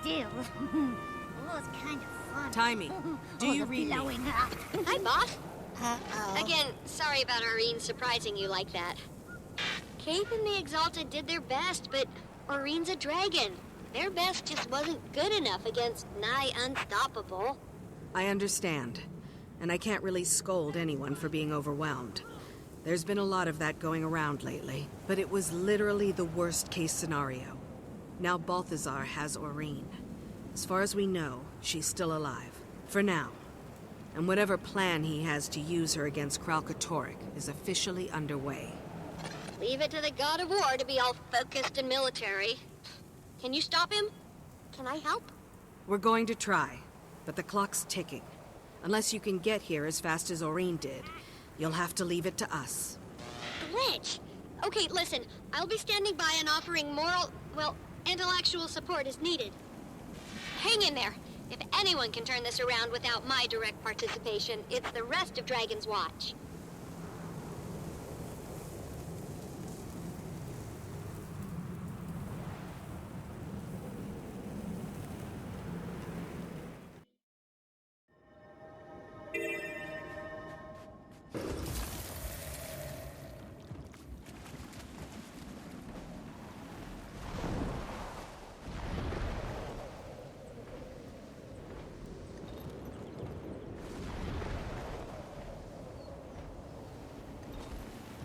still, it was kind of fun. Timing. Do you read me? Hi, boss. Again, sorry about Aurene surprising you like that. Cape and the Exalted did their best, but Aurene's a dragon. Their best just wasn't good enough against nigh unstoppable. I understand. And I can't really scold anyone for being overwhelmed. There's been a lot of that going around lately, but it was literally the worst-case scenario. Now Balthazar has Aurene. As far as we know, she's still alive. For now. And whatever plan he has to use her against Kralkatorrik is officially underway. Leave it to the god of war to be all focused and military. Can you stop him? Can I help? We're going to try, but the clock's ticking. Unless you can get here as fast as Aurene did, you'll have to leave it to us. Glitch! Okay, listen, I'll be standing by and offering moral, well, intellectual support as needed. Hang in there. If anyone can turn this around without my direct participation, it's the rest of Dragon's Watch.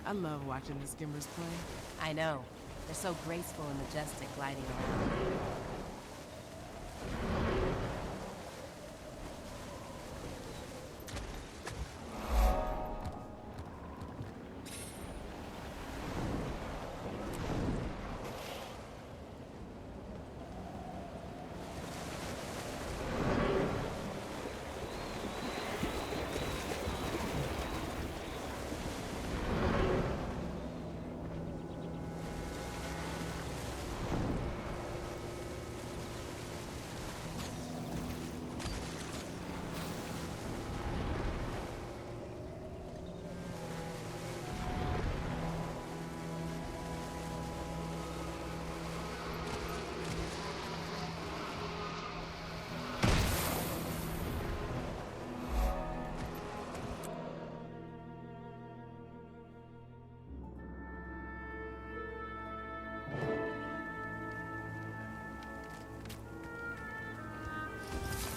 I love watching the skimmers play. I know. They're so graceful and majestic gliding around.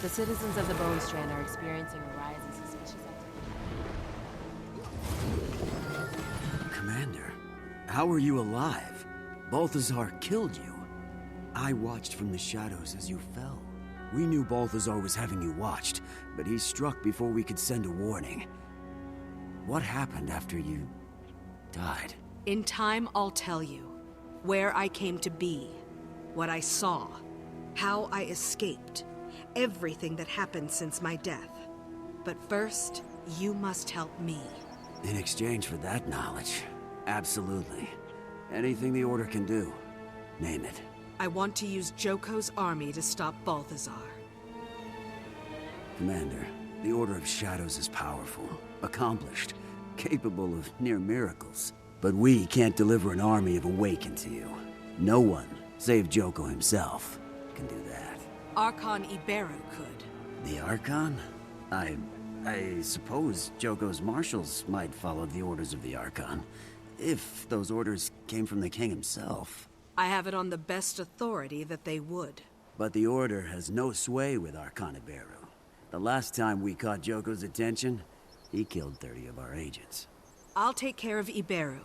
The citizens of the Bone Strand are experiencing a rise in suspicious activity. Commander, how are you alive? Balthazar killed you. I watched from the shadows as you fell. We knew Balthazar was having you watched, but he struck before we could send a warning. What happened after you died? In time, I'll tell you. Where I came to be. What I saw. How I escaped. Everything that happened since my death. But first, you must help me. In exchange for that knowledge, absolutely. Anything the Order can do, name it. I want to use Joko's army to stop Balthazar. Commander, the Order of Shadows is powerful, accomplished, capable of near miracles. But we can't deliver an army of Awakened to you. No one, save Joko himself, can do that. Archon Iberu could. The Archon? I suppose Joko's marshals might follow the orders of the Archon, if those orders came from the king himself. I have it on the best authority that they would. But the Order has no sway with Archon Iberu. The last time we caught Joko's attention, he killed 30 of our agents. I'll take care of Iberu.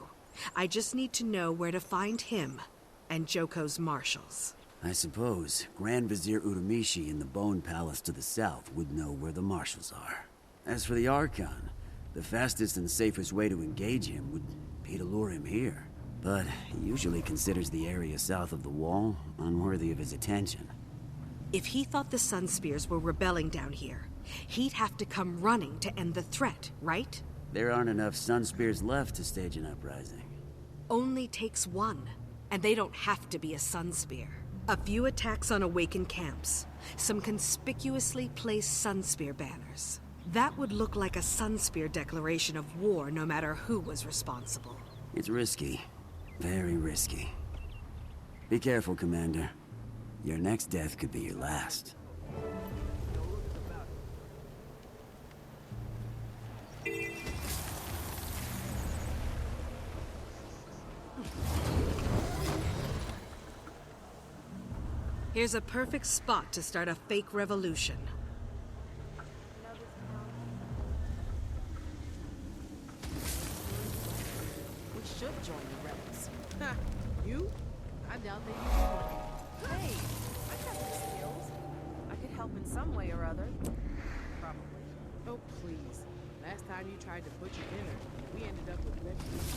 I just need to know where to find him and Joko's marshals. I suppose Grand Vizier Uramishi in the Bone Palace to the south would know where the marshals are. As for the Archon, the fastest and safest way to engage him would be to lure him here. But he usually considers the area south of the wall unworthy of his attention. If he thought the Sunspears were rebelling down here, he'd have to come running to end the threat, right? There aren't enough Sunspears left to stage an uprising. Only takes one, and they don't have to be a Sunspear. A few attacks on Awakened camps, some conspicuously placed Sunspear banners. That would look like a Sunspear declaration of war no matter who was responsible. It's risky. Very risky. Be careful, Commander. Your next death could be your last. Here's a perfect spot to start a fake revolution. We should join the rebels. You? I doubt they use it. Hey, I got the skills. I could help in some way or other. Probably. Oh, please. Last time you tried to butcher dinner, we ended up with vegetables.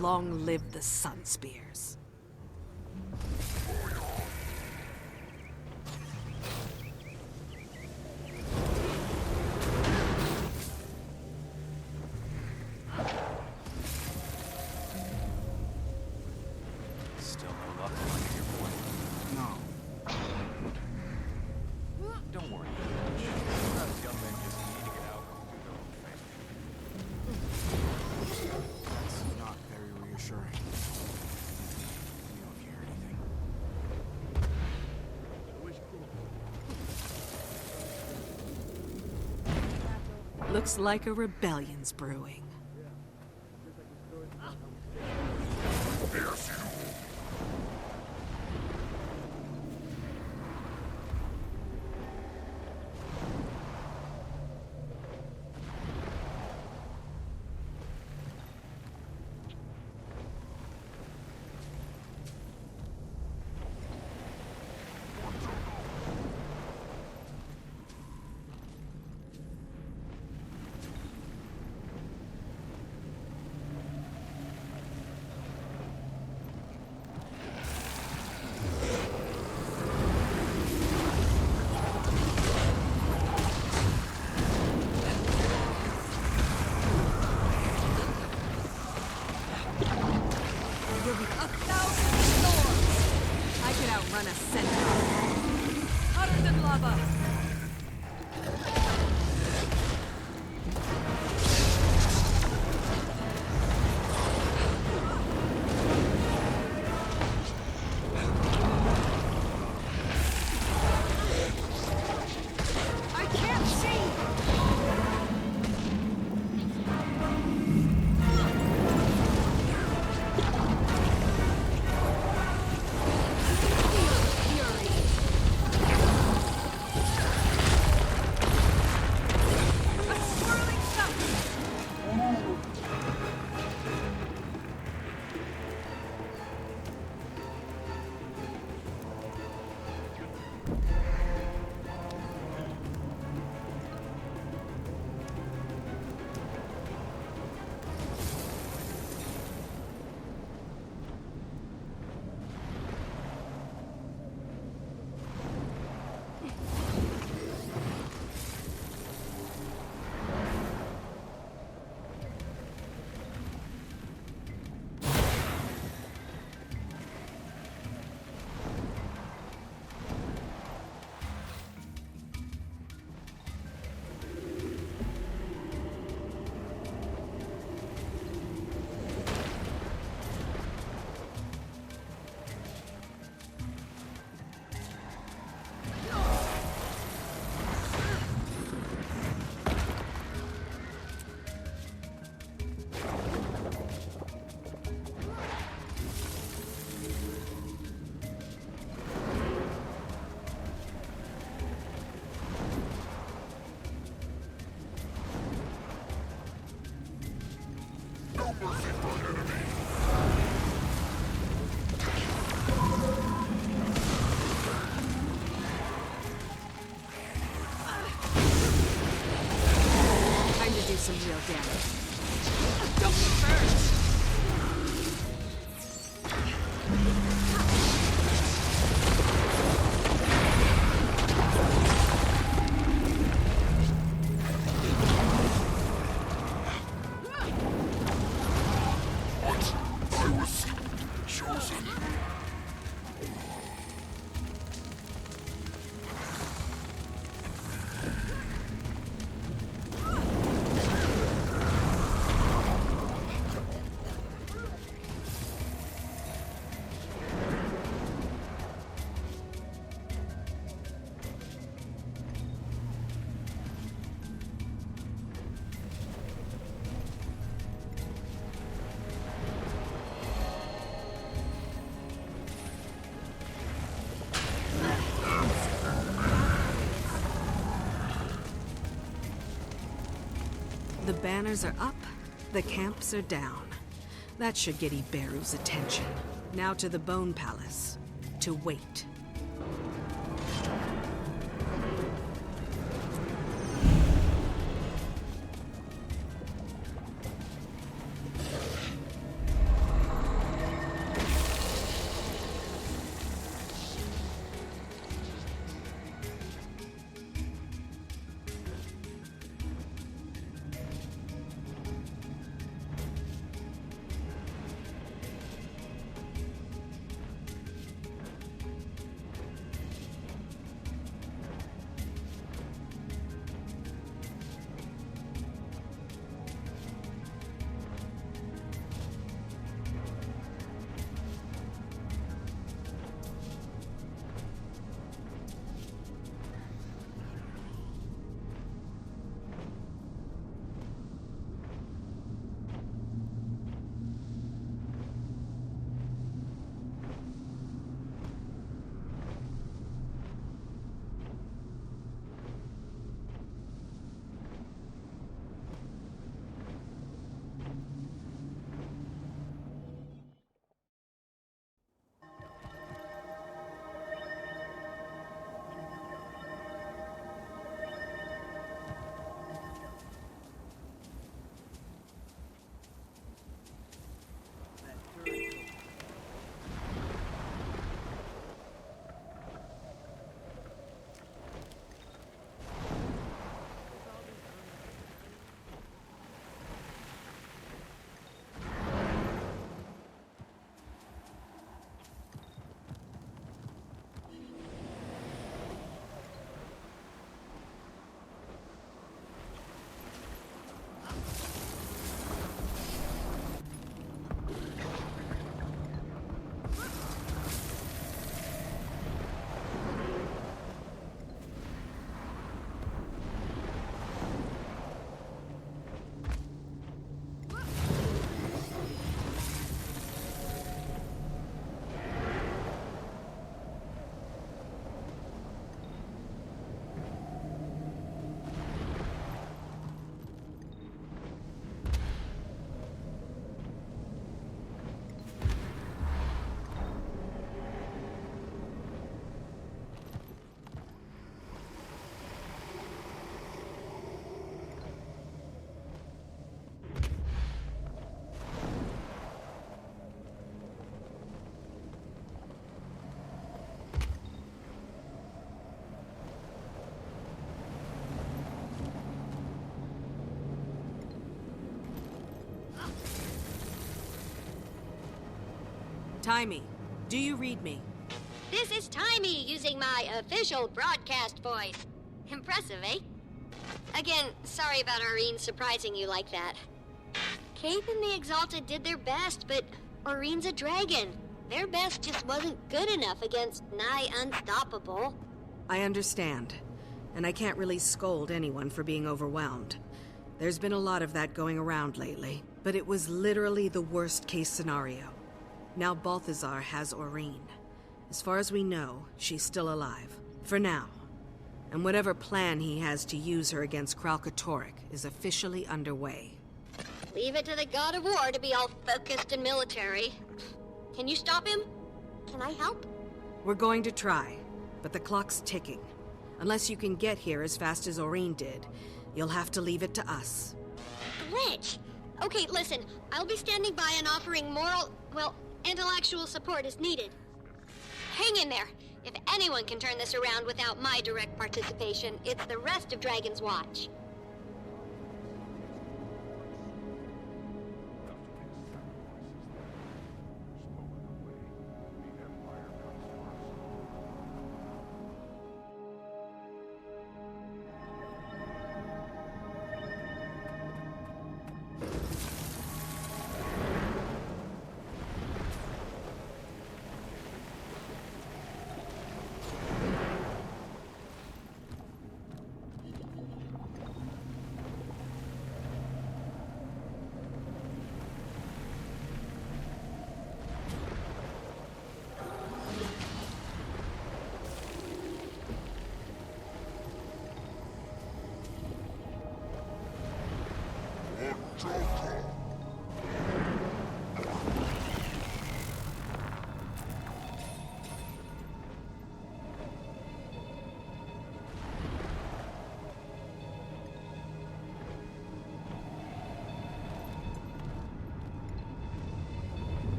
Long live the Sun Spears. Still no luck finding your point? No. Don't worry. Those young men just need to get out and do their own thing. That's not very reassuring. Let me know if you heard anything. Looks like a rebellion's brewing. Run a centaur. Hotter than lava. I can't see. Choose. Chosen. The banners are up, the camps are down. That should get Iberu's attention. Now to the Bone Palace, to wait. Timey, do you read me? This is Timey using my official broadcast voice. Impressive, eh? Again, sorry about Aurene surprising you like that. Kate and the Exalted did their best, but Aurene's a dragon. Their best just wasn't good enough against nigh unstoppable. I understand, and I can't really scold anyone for being overwhelmed. There's been a lot of that going around lately, but it was literally the worst-case scenario. Now Balthazar has Aurene. As far as we know, she's still alive. For now. And whatever plan he has to use her against Kralkatorrik is officially underway. Leave it to the God of War to be all focused and military. Can you stop him? Can I help? We're going to try, but the clock's ticking. Unless you can get here as fast as Aurene did, you'll have to leave it to us. Glitch! Okay, listen, I'll be standing by and offering moral, well, intellectual support as needed. Hang in there. If anyone can turn this around without my direct participation, it's the rest of Dragon's Watch.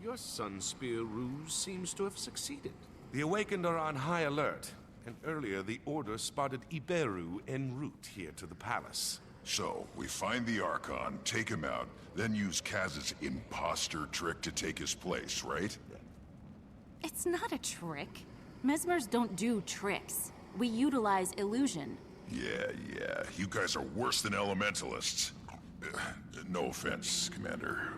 Your sun spear ruse seems to have succeeded. The Awakened are on high alert, and earlier the Order spotted Iberu en route here to the palace. So, we find the Archon, take him out, then use Kaz's imposter trick to take his place, right? It's not a trick. Mesmers don't do tricks. We utilize illusion. Yeah. You guys are worse than elementalists. No offense, Commander.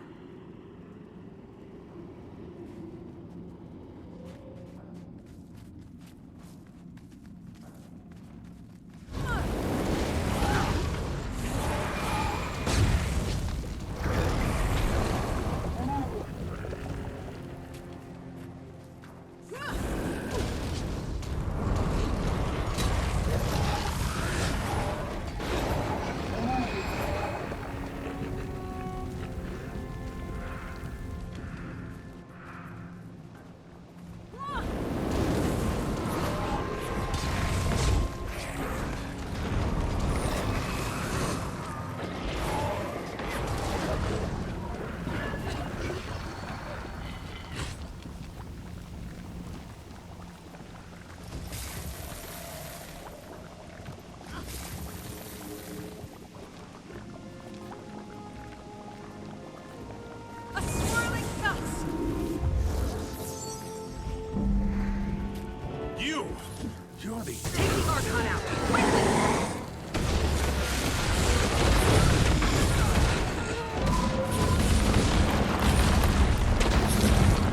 You're the... Take the Archon out! Quickly!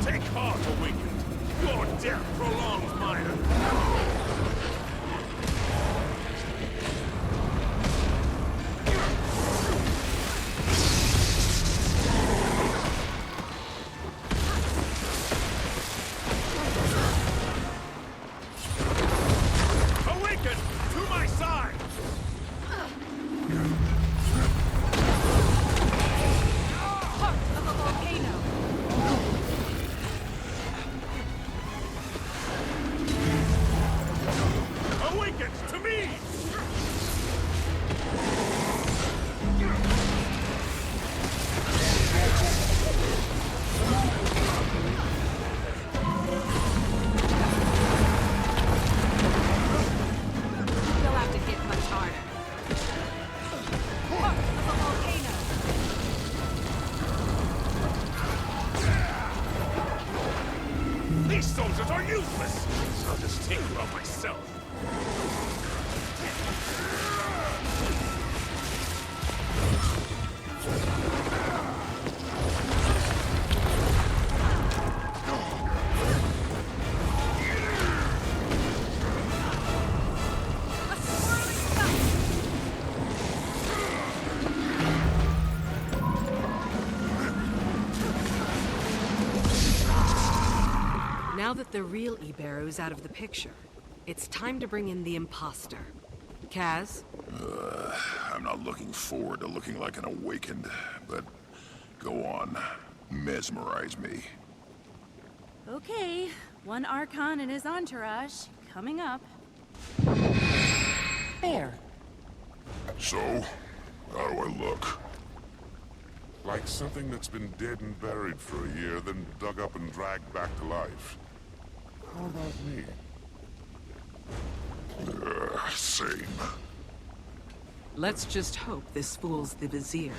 Take heart, Awakened! Your death prolongs mine! These soldiers are useless! I'll just take you out myself. Now that the real Iberu's out of the picture, it's time to bring in the imposter. Kaz? I'm not looking forward to looking like an Awakened, but go on, mesmerize me. Okay, one Archon and his entourage coming up. There. So, how do I look? Like something that's been dead and buried for a year, then dug up and dragged back to life. How about me? Same. Let's just hope this fools the Vizier.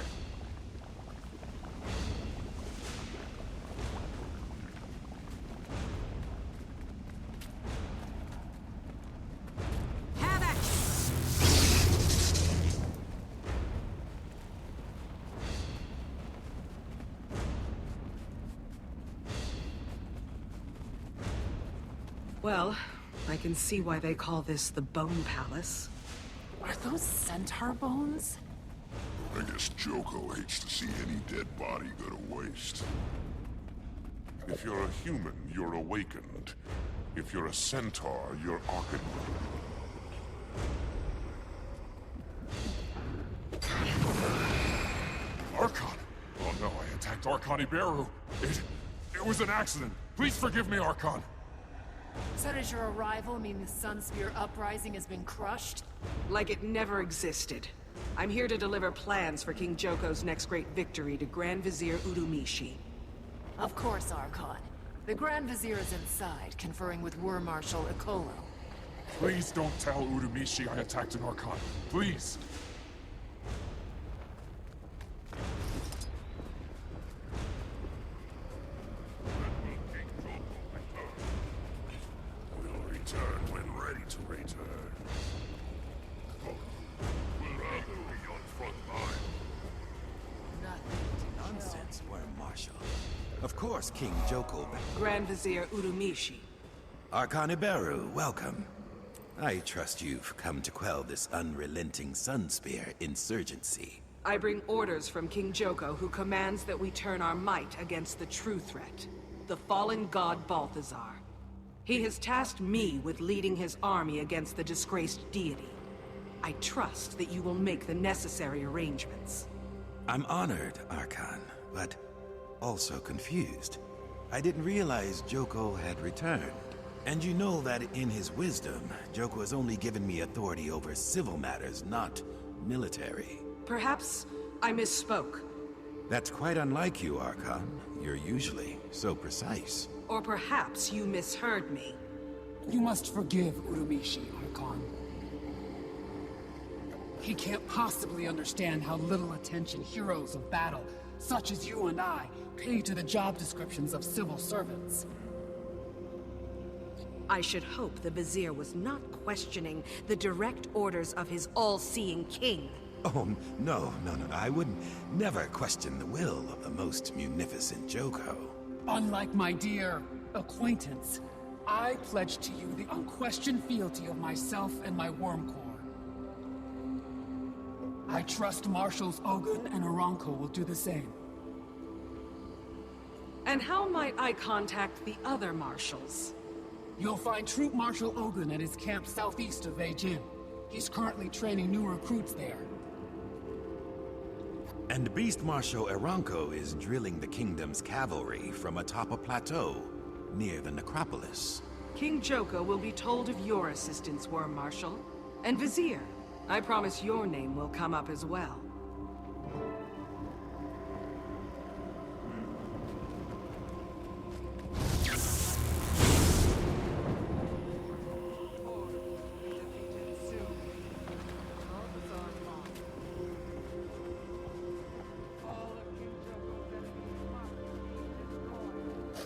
Have action! Well, I can see why they call this the Bone Palace. Are those centaur bones? I guess Joko hates to see any dead body go to waste. If you're a human, you're awakened. If you're a centaur, you're Archon. Archon? Oh no, I attacked Archon Iberu. It was an accident. Please forgive me, Archon. So does your arrival mean the Sunspear uprising has been crushed? Like it never existed. I'm here to deliver plans for King Joko's next great victory to Grand Vizier Urumishi. Of course, Archon. The Grand Vizier is inside, conferring with War Marshal Ikolo. Please don't tell Uramishi I attacked an Archon. Please! We'll return when ready to return. We'll rather be on front line. Nonsense, Worm Marshal. Of course, King Joko. Grand Vizier Urumishi. Archon Iberu, welcome. I trust you've come to quell this unrelenting Sunspear insurgency. I bring orders from King Joko, who commands that we turn our might against the true threat, the fallen god Balthazar. He has tasked me with leading his army against the disgraced deity. I trust that you will make the necessary arrangements. I'm honored, Archon, but also confused. I didn't realize Joko had returned. And you know that in his wisdom, Joko has only given me authority over civil matters, not military. Perhaps I misspoke. That's quite unlike you, Archon. You're usually so precise. Or perhaps you misheard me. You must forgive Urumishi, Archon. He can't possibly understand how little attention heroes of battle, such as you and I, pay to the job descriptions of civil servants. I should hope the Vizier was not questioning the direct orders of his all-seeing king. Oh, no. I would never question the will of the most munificent Joko. Unlike my dear acquaintance, I pledge to you the unquestioned fealty of myself and my Worm Corps. I trust Marshals Ogun and Aranko will do the same. And how might I contact the other marshals? You'll find Troop Marshal Ogun at his camp southeast of Beijing. He's currently training new recruits there. And Beast Marshal Aranko is drilling the kingdom's cavalry from atop a plateau near the necropolis. King Joko will be told of your assistance, Worm Marshal. And Vizier, I promise your name will come up as well.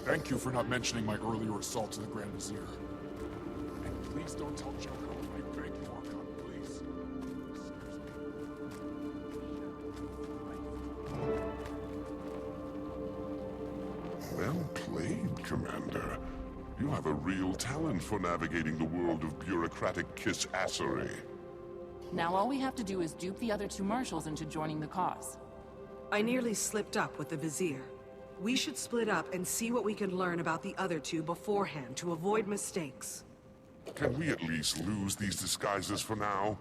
Thank you for not mentioning my earlier assault to the Grand Vizier. And please don't tell Joko. I beg you, Archon, please. Well played, Commander. You have a real talent for navigating the world of bureaucratic kiss-assery. Now all we have to do is dupe the other two marshals into joining the cause. I nearly slipped up with the Vizier. We should split up and see what we can learn about the other two beforehand to avoid mistakes. Can we at least lose these disguises for now?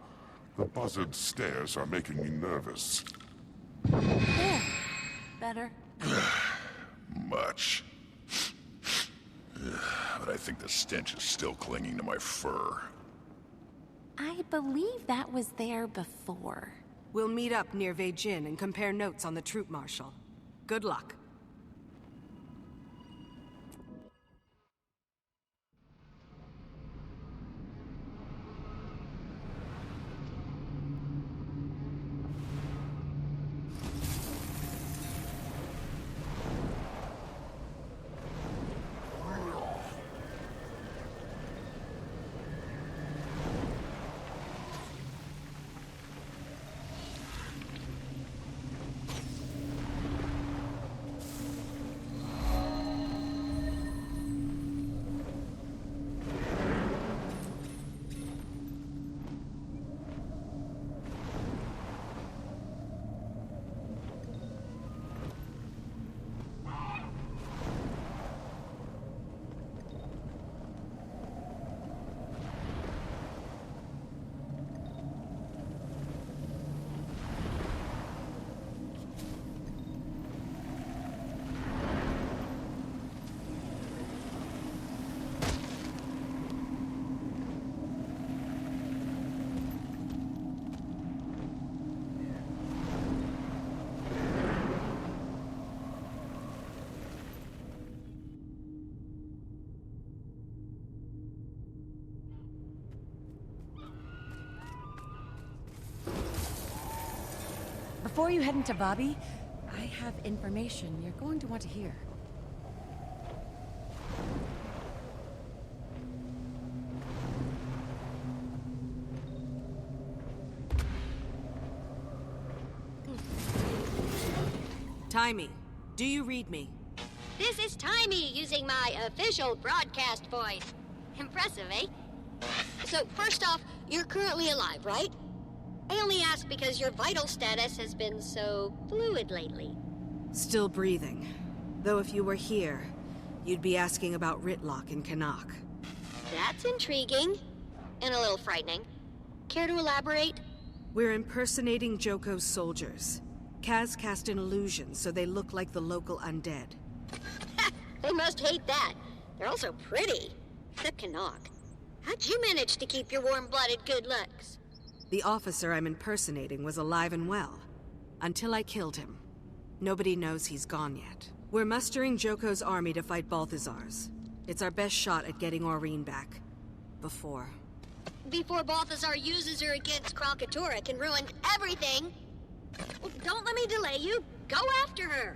The buzzard stares are making me nervous. There. Better. Much. But I think the stench is still clinging to my fur. I believe that was there before. We'll meet up near Beijing and compare notes on the troop marshal. Good luck. Before you head into Bobby, I have information you're going to want to hear. Timey, do you read me? This is Timey using my official broadcast voice. Impressive, eh? So, first off, you're currently alive, right? I only ask because your vital status has been so fluid lately. Still breathing. Though if you were here, you'd be asking about Ritlock and Canuck. That's intriguing. And a little frightening. Care to elaborate? We're impersonating Joko's soldiers. Kaz cast an illusion so they look like the local undead. They must hate that. They're also pretty. Except Canuck. How'd you manage to keep your warm-blooded good looks? The officer I'm impersonating was alive and well. Until I killed him. Nobody knows he's gone yet. We're mustering Joko's army to fight Balthazar's. It's our best shot at getting Aurene back. Before Balthazar uses her against Kronkatorek and ruin everything. Well, don't let me delay you. Go after her.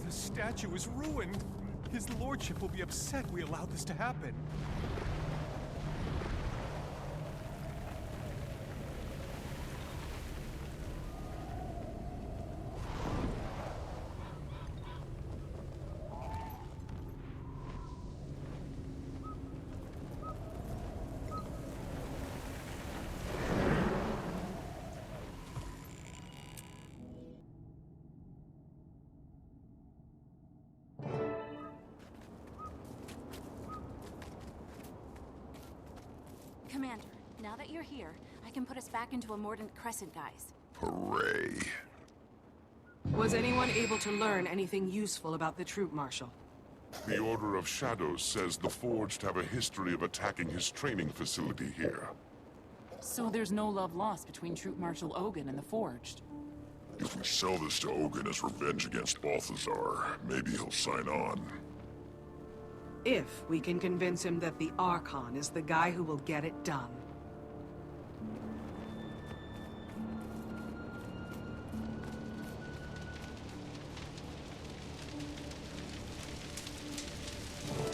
The statue is ruined. His lordship will be upset we allowed this to happen. Commander, now that you're here, I can put us back into a Mordant Crescent, guys. Hooray. Was anyone able to learn anything useful about the troop marshal? The Order of Shadows says the Forged have a history of attacking his training facility here. So there's no love lost between Troop Marshal Ogun and the Forged? If we sell this to Ogun as revenge against Balthazar, maybe he'll sign on. If we can convince him that the Archon is the guy who will get it done.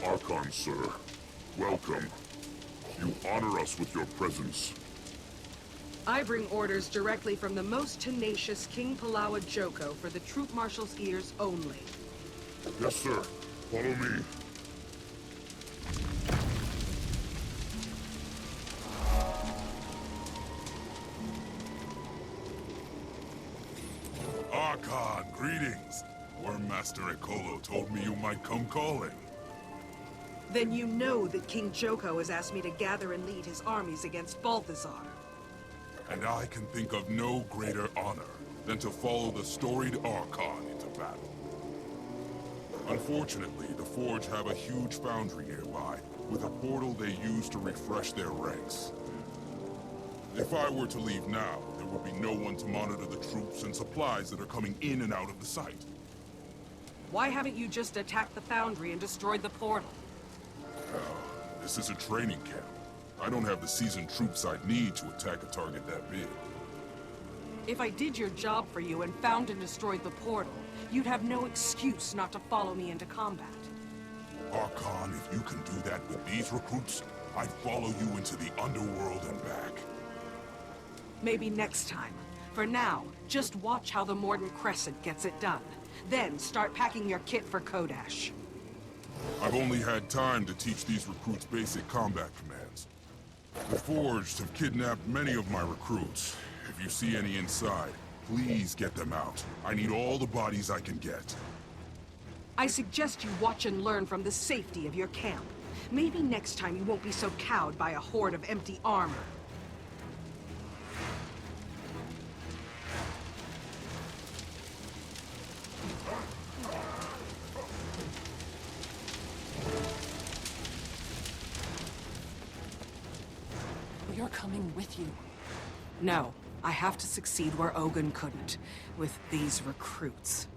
Archon, sir. Welcome. You honor us with your presence. I bring orders directly from the most tenacious King Palawa Joko for the Troop Marshal's ears only. Yes, sir. Follow me. Archon, greetings. Wormmaster Ekolo told me you might come calling. Then you know that King Joko has asked me to gather and lead his armies against Balthazar. And I can think of no greater honor than to follow the storied Archon into battle. Unfortunately, the Forge have a huge foundry nearby, with a portal they use to refresh their ranks. If I were to leave now, there would be no one to monitor the troops and supplies that are coming in and out of the site. Why haven't you just attacked the foundry and destroyed the portal? This is a training camp. I don't have the seasoned troops I'd need to attack a target that big. If I did your job for you and found and destroyed the portal, you'd have no excuse not to follow me into combat. Archon, if you can do that with these recruits, I'd follow you into the underworld and back. Maybe next time. For now, just watch how the Mordant Crescent gets it done. Then start packing your kit for Kodash. I've only had time to teach these recruits basic combat commands. The Forged have kidnapped many of my recruits. If you see any inside, please get them out. I need all the bodies I can get. I suggest you watch and learn from the safety of your camp. Maybe next time you won't be so cowed by a horde of empty armor. you're coming with you. No, I have to succeed where Ogun couldn't, with these recruits.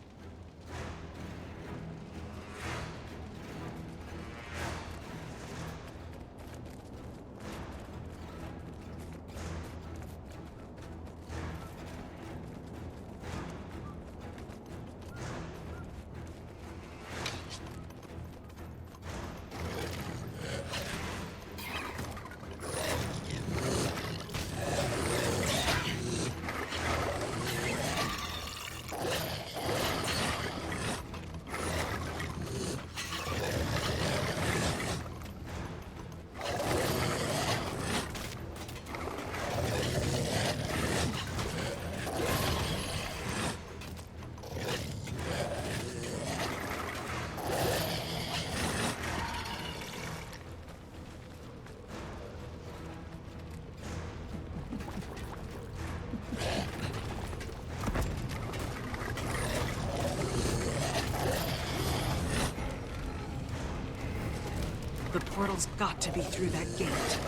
The portal's got to be through that gate.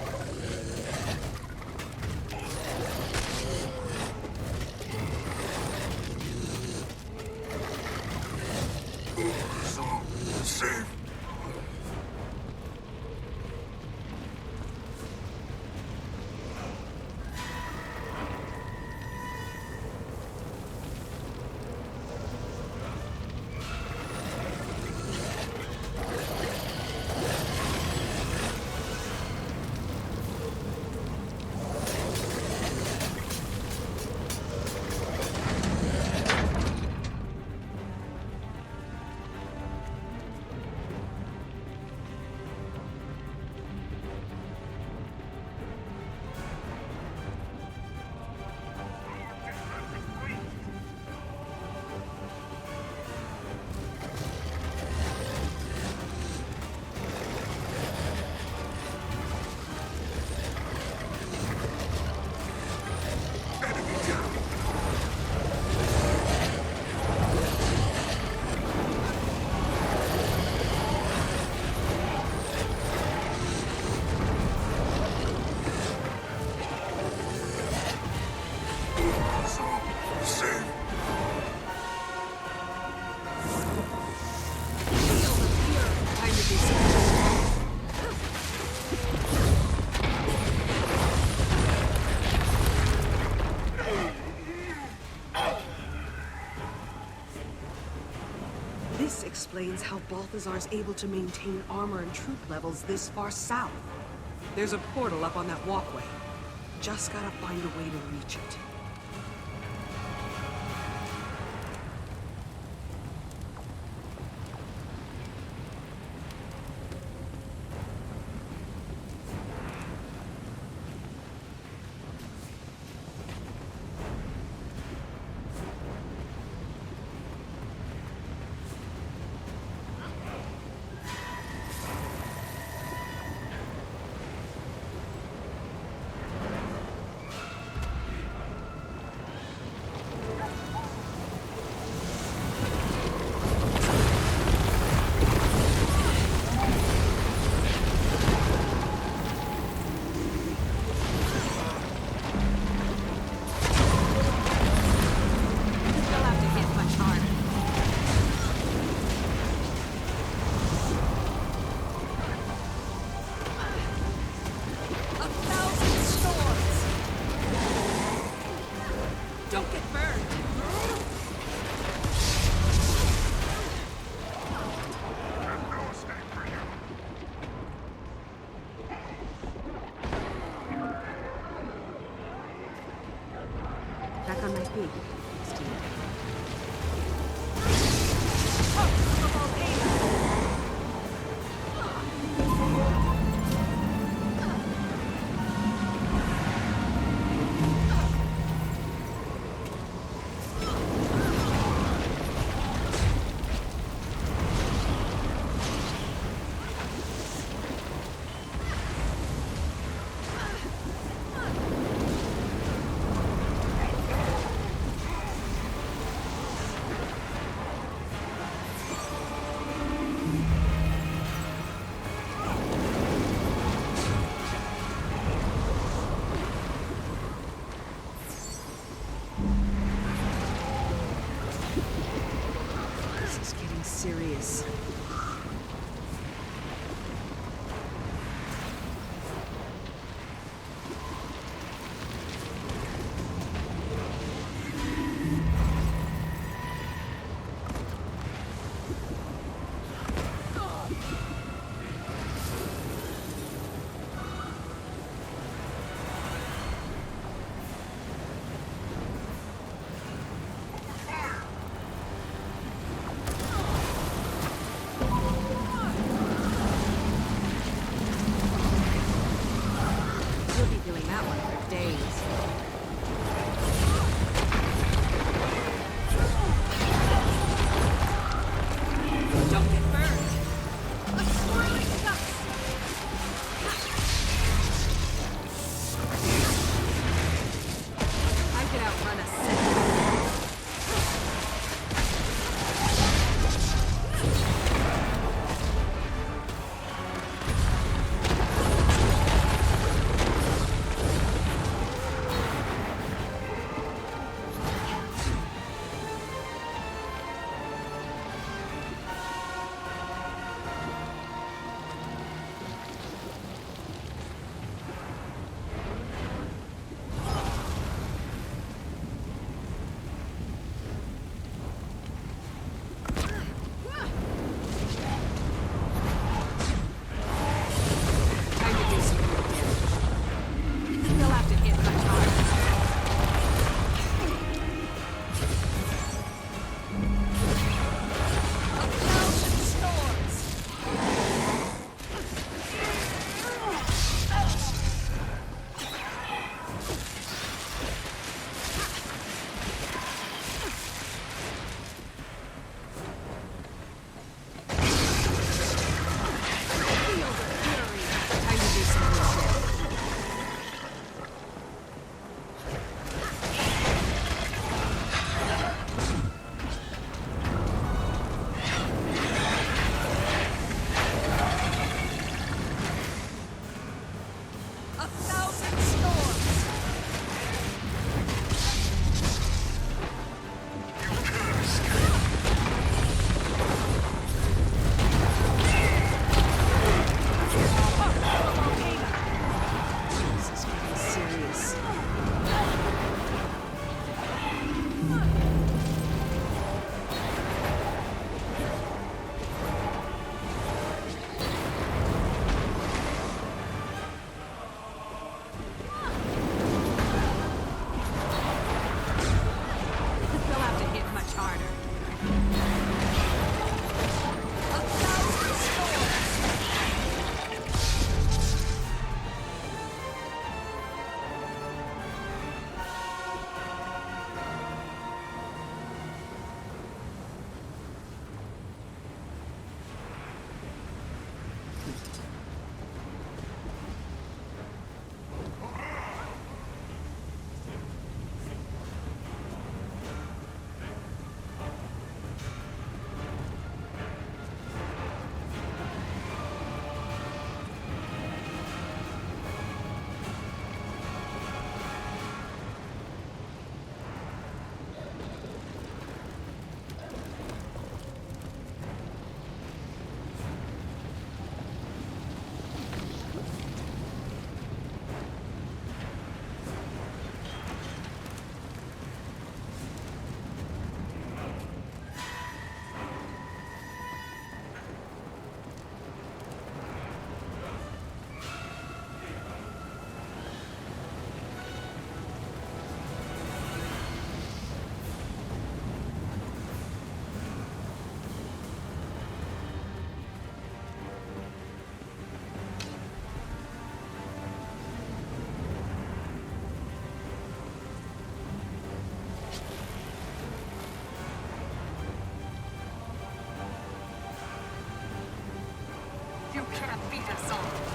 Save! This explains how Balthazar's able to maintain armor and troop levels this far south. There's a portal up on that walkway. Just gotta find a way to reach it. Back on my feet. You can't beat us all.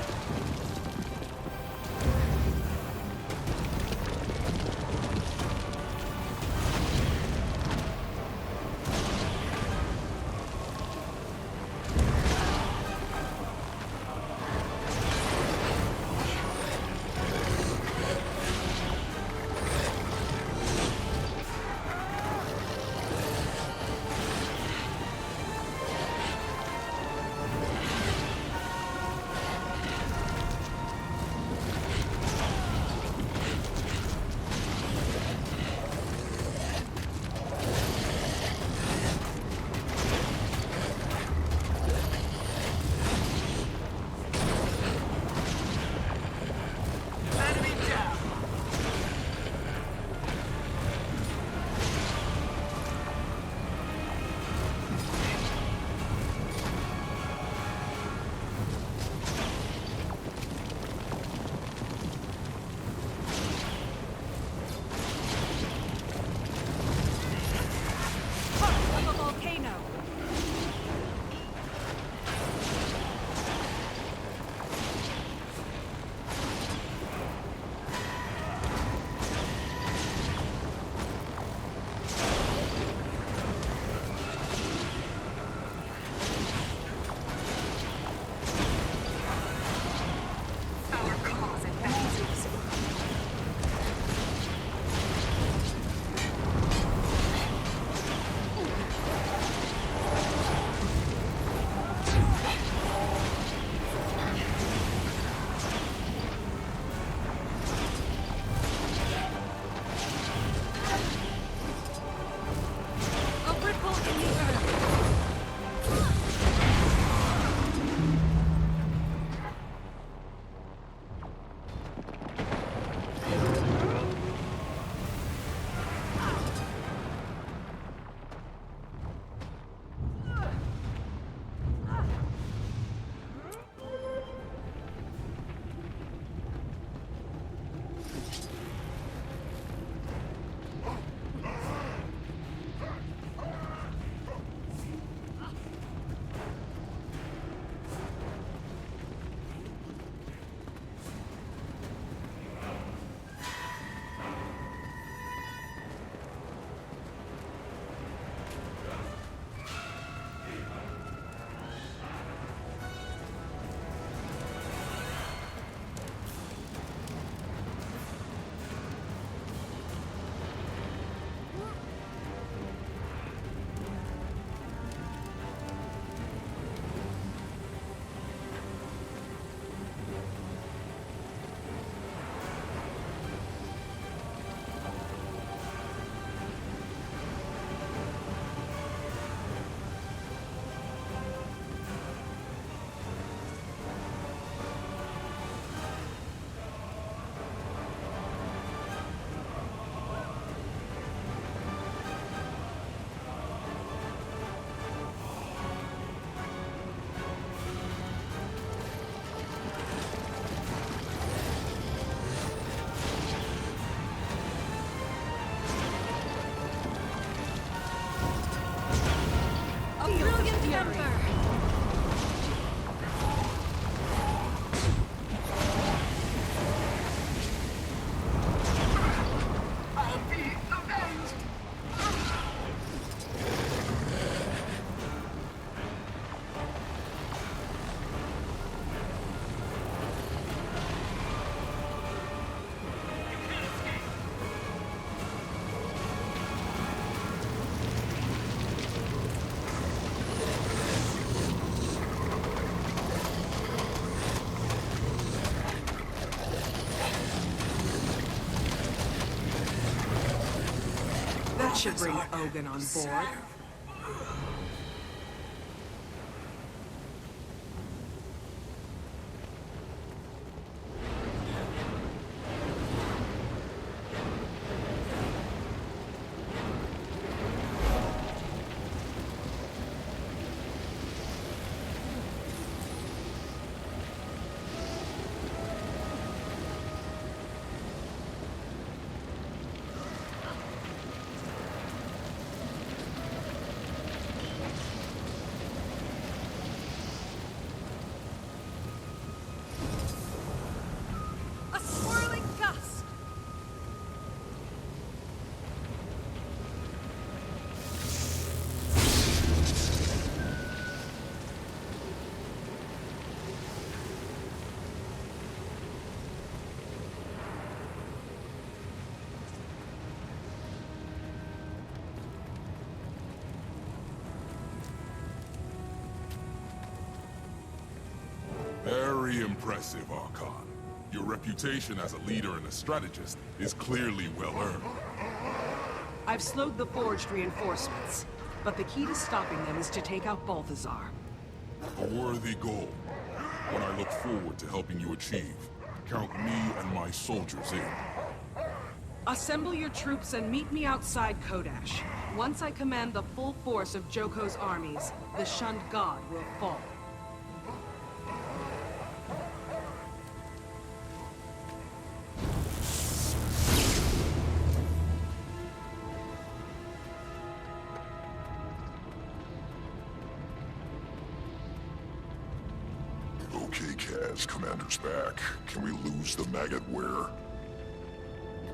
That should bring Ogun on board. Very impressive, Archon. Your reputation as a leader and a strategist is clearly well earned. I've slowed the forged reinforcements, but the key to stopping them is to take out Balthazar. A worthy goal, one I look forward to helping you achieve. Count me and my soldiers in. Assemble your troops and meet me outside Kodash. Once I command the full force of Joko's armies, the shunned god will fall. Okay, Kaz, Commander's back. Can we lose the maggot wearer?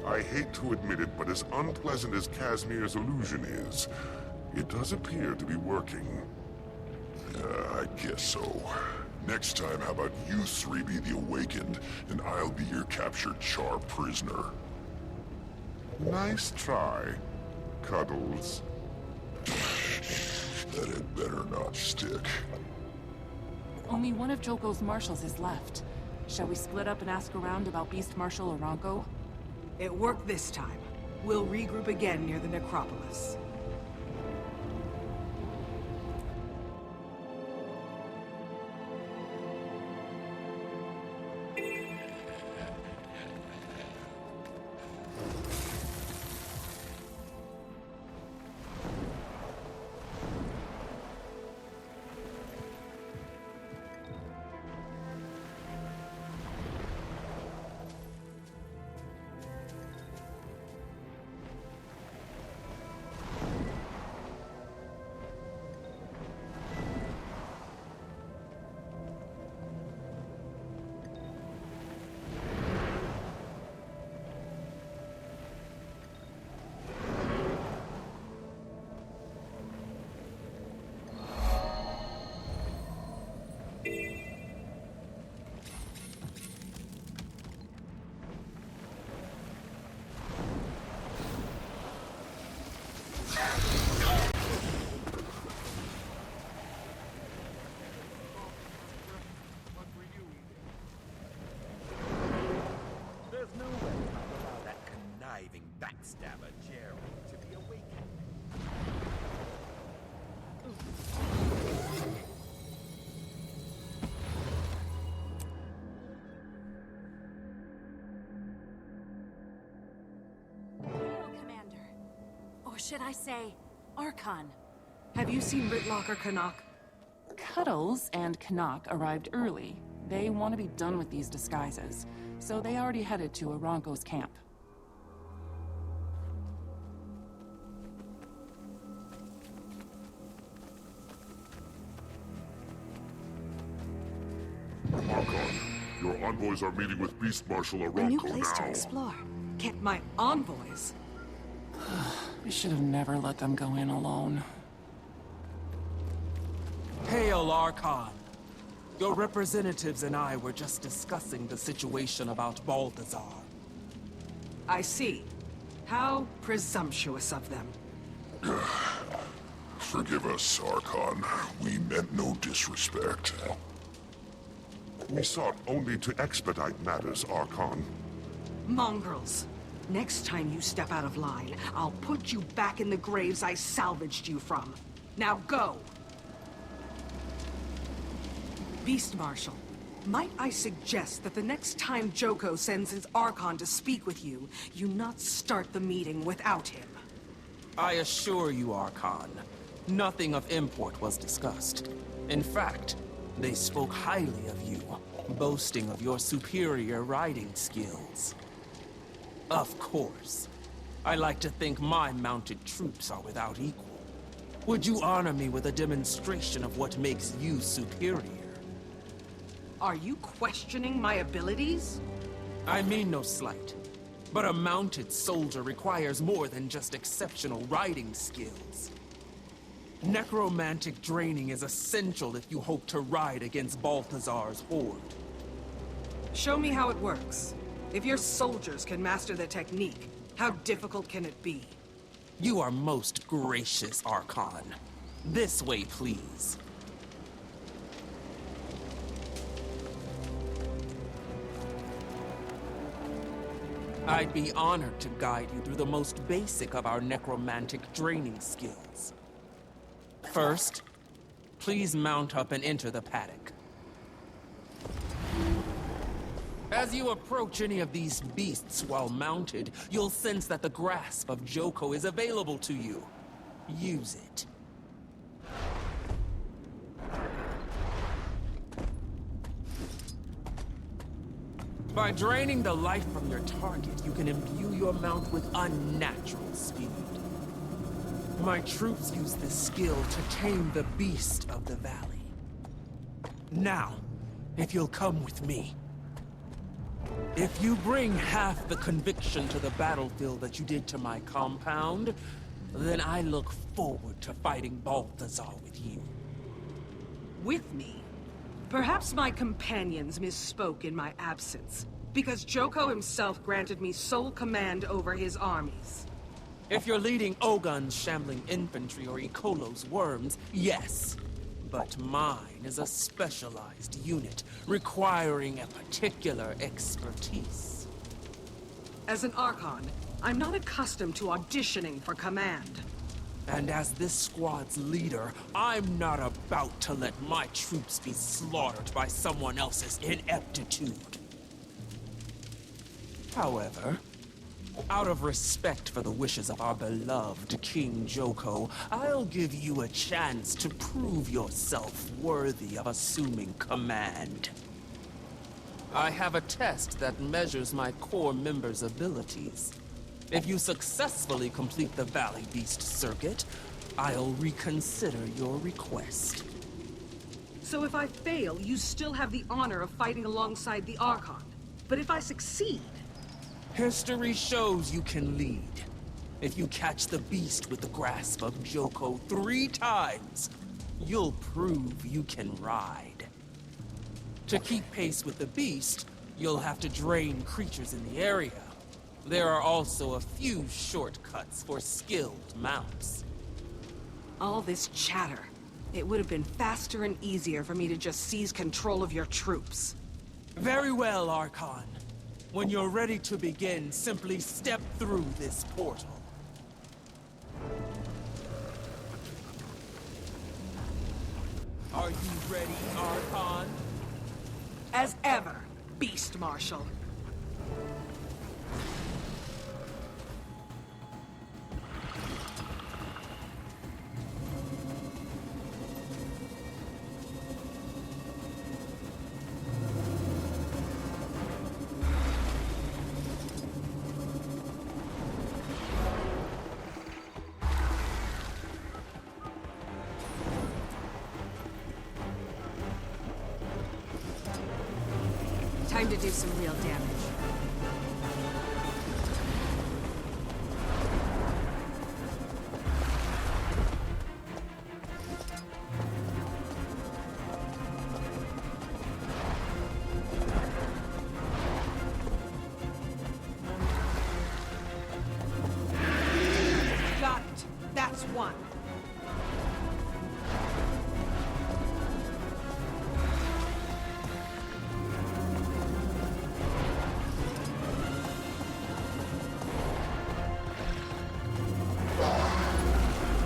I hate to admit it, but as unpleasant as Casimir's illusion is, it does appear to be working. I guess so. Next time, how about you three be the Awakened, and I'll be your captured Char prisoner? Nice try, Cuddles. That had better not stick. Only one of Joko's marshals is left. Shall we split up and ask around about Beast Marshal Aranko? It worked this time. We'll regroup again near the necropolis. Backstabber Jerry to be awakened. Hail, Commander. Or should I say, Archon. Have you seen Ritlock or Canuck? Cuddles and Canuck arrived early. They want to be done with these disguises, so they already headed to Aranko's camp. Archon, your envoys are meeting with Beast Marshal Aranko now. A new place to explore. Can't my envoys? We should have never let them go in alone. Hail, Archon. Your representatives and I were just discussing the situation about Balthazar. I see. How presumptuous of them. Forgive us, Archon. We meant no disrespect. We sought only to expedite matters, Archon. Mongrels. Next time you step out of line, I'll put you back in the graves I salvaged you from. Now go! Beast Marshal, might I suggest that the next time Joko sends his Archon to speak with you, you not start the meeting without him? I assure you, Archon, nothing of import was discussed. In fact, they spoke highly of you, boasting of your superior riding skills. Of course. I like to think my mounted troops are without equal. Would you honor me with a demonstration of what makes you superior? Are you questioning my abilities? I mean no slight, but a mounted soldier requires more than just exceptional riding skills. Necromantic draining is essential if you hope to ride against Balthazar's horde. Show me how it works. If your soldiers can master the technique, how difficult can it be? You are most gracious, Archon. This way, please. I'd be honored to guide you through the most basic of our necromantic draining skills. First, please mount up and enter the paddock. As you approach any of these beasts while mounted, you'll sense that the grasp of Joko is available to you. Use it. By draining the life from your target, you can imbue your mount with unnatural speed. My troops use this skill to tame the beast of the valley. Now, if you'll come with me. If you bring half the conviction to the battlefield that you did to my compound, then I look forward to fighting Balthazar with you. With me? Perhaps my companions misspoke in my absence, because Joko himself granted me sole command over his armies. If you're leading Ogun's shambling infantry or Ikolo's worms, yes. But mine is a specialized unit, requiring a particular expertise. As an Archon, I'm not accustomed to auditioning for command. And as this squad's leader, I'm not about to let my troops be slaughtered by someone else's ineptitude. However, out of respect for the wishes of our beloved King Joko, I'll give you a chance to prove yourself worthy of assuming command. I have a test that measures my core members' abilities. If you successfully complete the Valley Beast circuit, I'll reconsider your request. So if I fail, you still have the honor of fighting alongside the Archon. But if I succeed... History shows you can lead. If you catch the beast with the grasp of Joko 3 times, you'll prove you can ride. To keep pace with the beast, you'll have to drain creatures in the area. There are also a few shortcuts for skilled mounts. All this chatter. It would have been faster and easier for me to just seize control of your troops. Very well, Archon. When you're ready to begin, simply step through this portal. Are you ready, Archon? As ever, Beast Marshal. Time to do some real damage. Got it. That's one.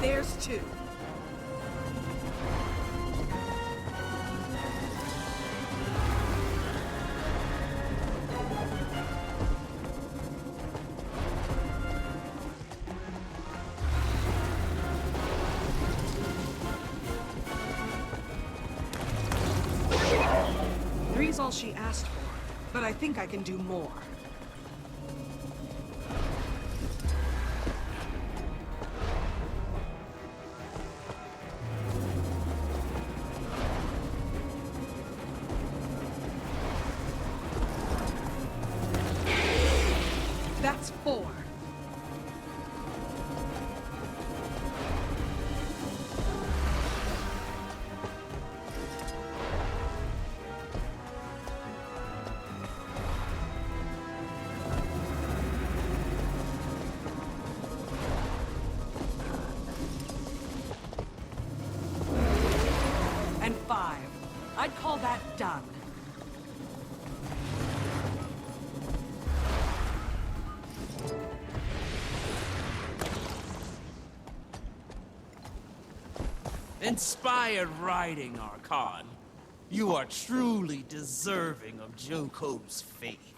There's two. Three's all she asked for, but I think I can do more. That's 4. And 5. I'd call that done. Inspired writing, Archon. You are truly deserving of Joko's faith.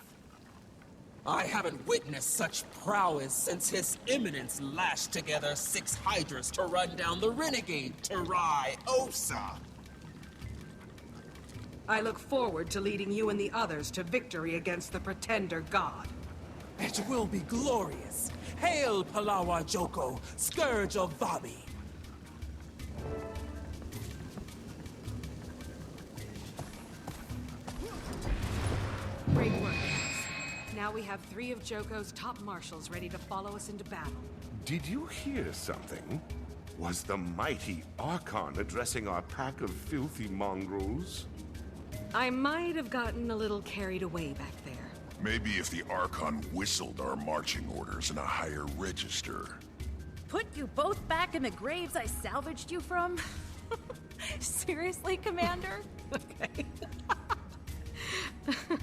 I haven't witnessed such prowess since His Eminence lashed together 6 Hydras to run down the renegade Terai Osa. I look forward to leading you and the others to victory against the Pretender God. It will be glorious. Hail Palawa Joko, Scourge of Vabi. Great work, guys. Now we have 3 of Joko's top marshals ready to follow us into battle. Did you hear something? Was the mighty Archon addressing our pack of filthy mongrels? I might have gotten a little carried away back there. Maybe if the Archon whistled our marching orders in a higher register. Put you both back in the graves I salvaged you from? Seriously, Commander?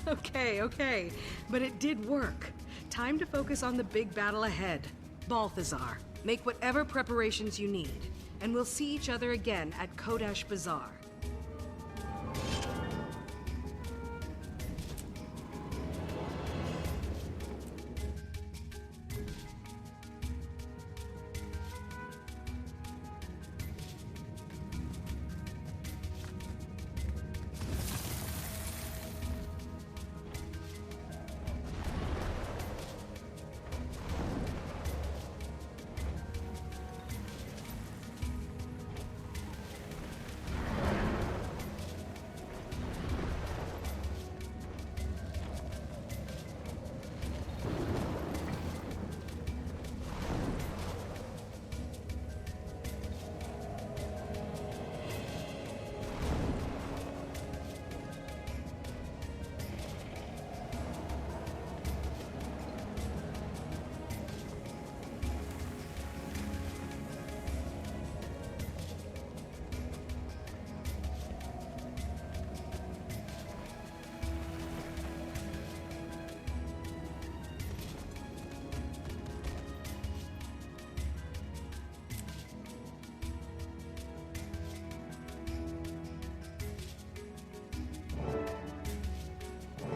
Okay. But it did work. Time to focus on the big battle ahead. Balthazar, make whatever preparations you need, and we'll see each other again at Kodash Bazaar.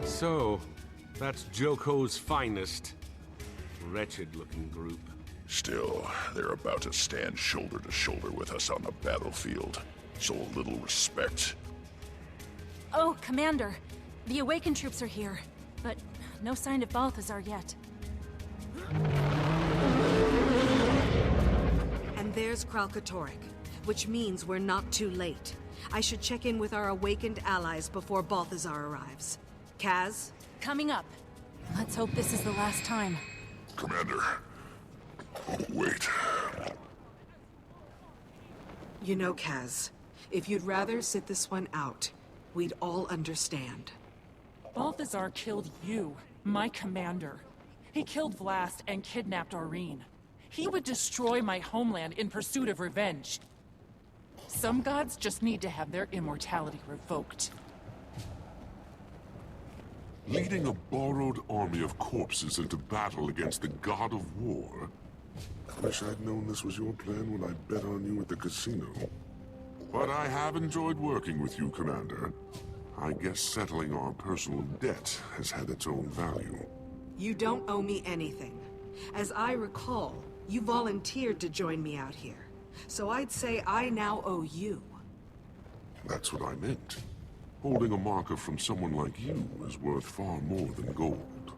So, that's Joko's finest. Wretched-looking group. Still, they're about to stand shoulder to shoulder with us on the battlefield. So a little respect. Oh, Commander. The Awakened troops are here, but no sign of Balthazar yet. And there's Kralkatorrik, which means we're not too late. I should check in with our Awakened allies before Balthazar arrives. Kaz? Coming up. Let's hope this is the last time. Commander. Wait. You know, Kaz, if you'd rather sit this one out, we'd all understand. Balthazar killed you, my commander. He killed Vlast and kidnapped Aurene. He would destroy my homeland in pursuit of revenge. Some gods just need to have their immortality revoked. Leading a borrowed army of corpses into battle against the god of war? Wish I'd known this was your plan when I bet on you at the casino. But I have enjoyed working with you, Commander. I guess settling our personal debt has had its own value. You don't owe me anything. As I recall, you volunteered to join me out here. So I'd say I now owe you. That's what I meant. Holding a marker from someone like you is worth far more than gold.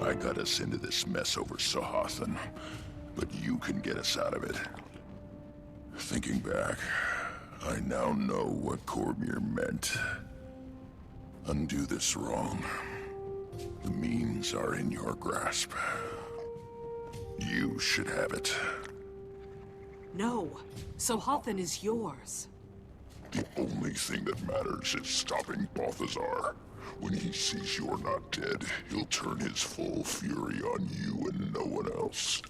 I got us into this mess over Sahathan, but you can get us out of it. Thinking back, I now know what Cormyr meant. Undo this wrong. The means are in your grasp. You should have it. No, Sahathan is yours. The only thing that matters is stopping Balthazar. When he sees you're not dead, he'll turn his full fury on you and no one else.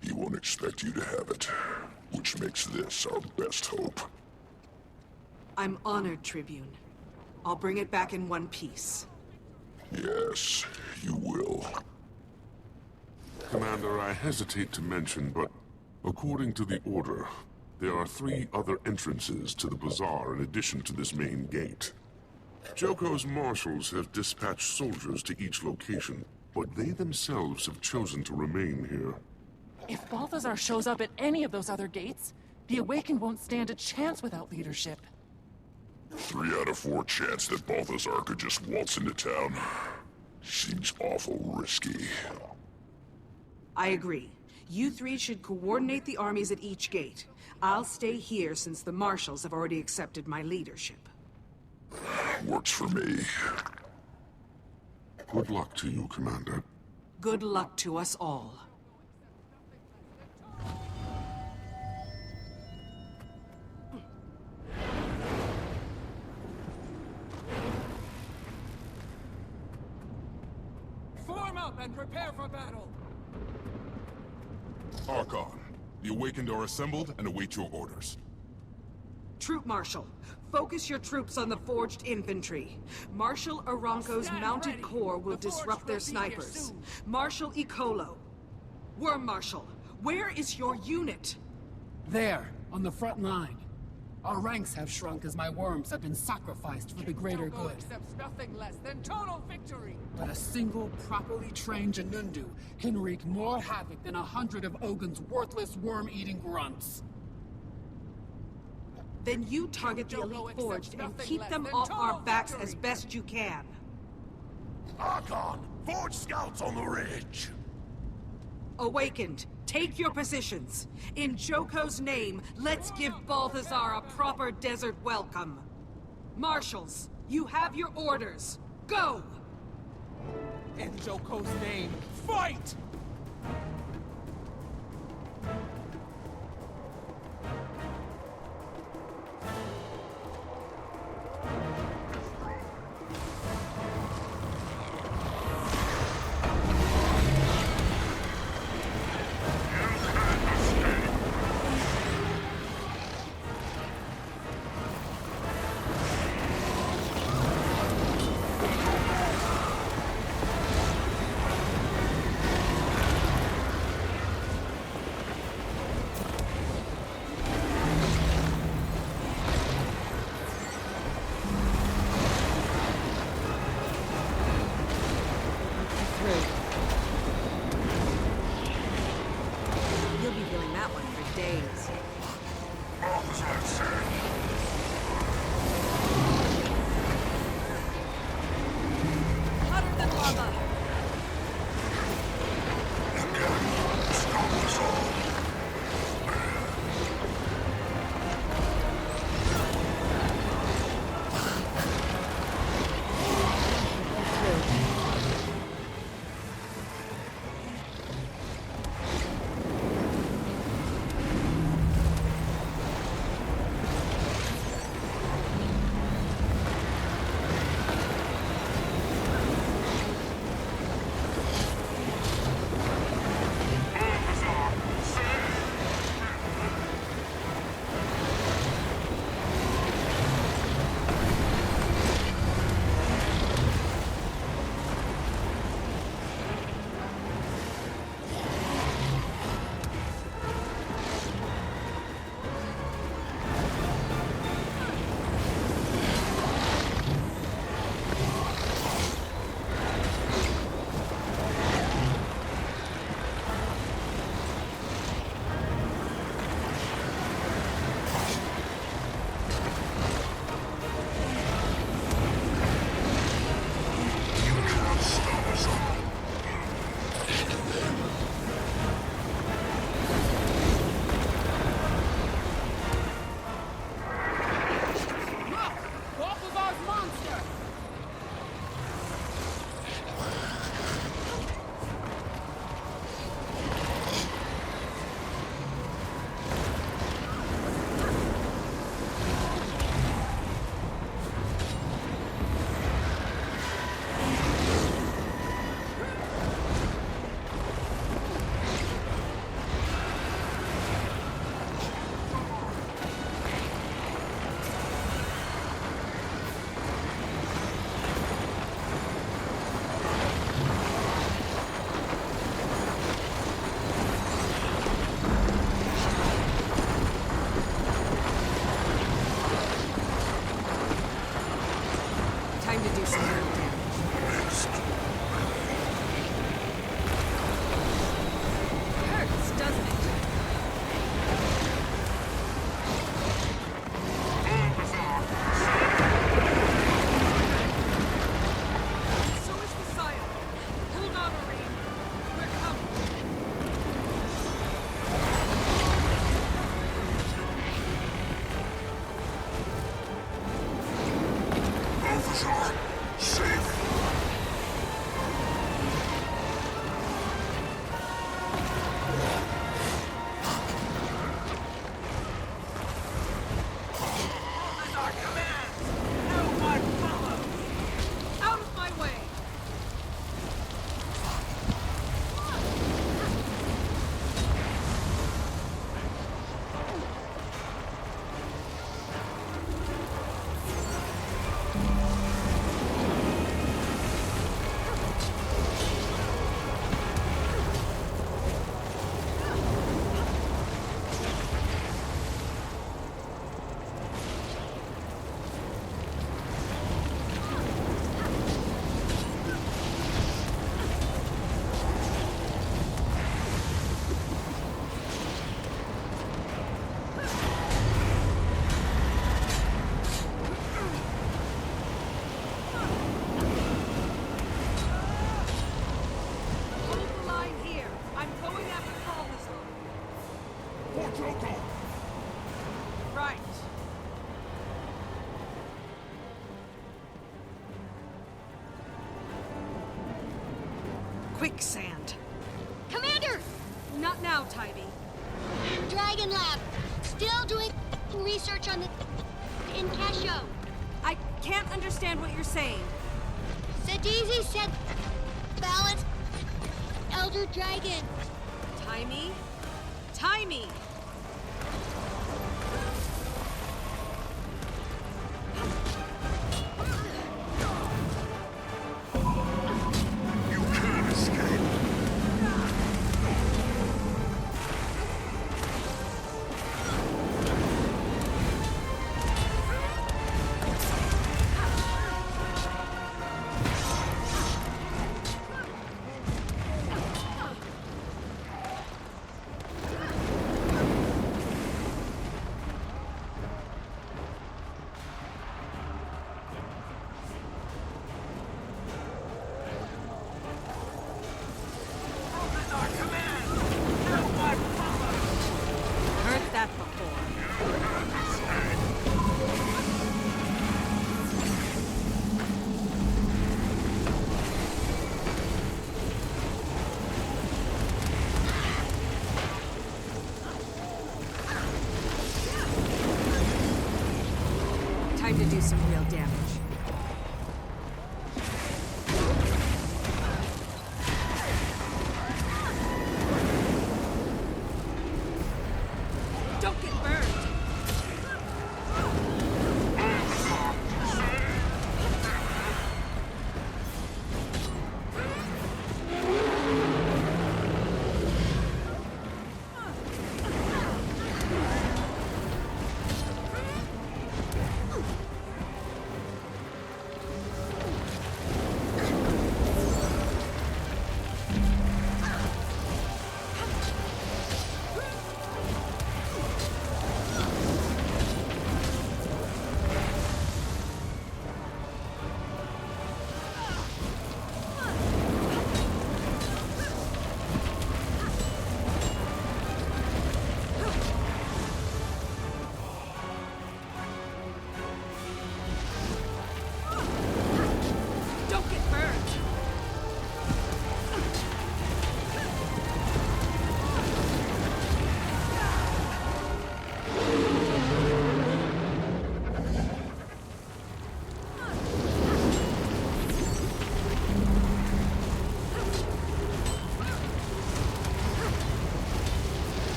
He won't expect you to have it, which makes this our best hope. I'm honored, Tribune. I'll bring it back in one piece. Yes, you will. Commander, I hesitate to mention, but According to the Order, there are 3 other entrances to the bazaar in addition to this main gate. Joko's marshals have dispatched soldiers to each location, but they themselves have chosen to remain here. If Balthazar shows up at any of those other gates, the Awakened won't stand a chance without leadership. 3 out of 4 chance that Balthazar could just waltz into town. Seems awful risky. I agree. You 3 should coordinate the armies at each gate. I'll stay here since the marshals have already accepted my leadership. Works for me. Good luck to you, Commander. Good luck to us all. Form up and prepare for battle! Archon, the Awakened are assembled and await your orders. Troop Marshal, focus your troops on the forged infantry. Marshal Aranco's mounted corps will disrupt their snipers. Marshal Icolo. Worm Marshal, where is your unit? There, on the front line. Our ranks have shrunk as my worms have been sacrificed for the greater good. Accepts nothing less than total victory. But a single, properly trained Janundu can wreak more havoc than 100 of Ogun's worthless worm-eating grunts. Then you target the elite forged and keep them off our backs as best you can. Archon, forge scouts on the ridge! Awakened, take your positions. In Joko's name, let's give Balthazar a proper desert welcome. Marshals, you have your orders. Go! In Joko's name, fight! to do some real damage. Hurts, doesn't it? So is the sire. Hold on, Irene. We're coming. Balthazar, safe. Balthazar commands! No one follows! Out of my way! Hold the line here. I'm going after Balthazar. For Joko! Right. Quicksand. Commander! Not now, Tybee. Dragon Lab. Still doing research on the Incasio. I can't understand what you're saying. Sadizi said balance Elder Dragon. Timey? Timey! You can't escape! Heard that before. Time to do some real damage. Don't get burned! Don't get burned!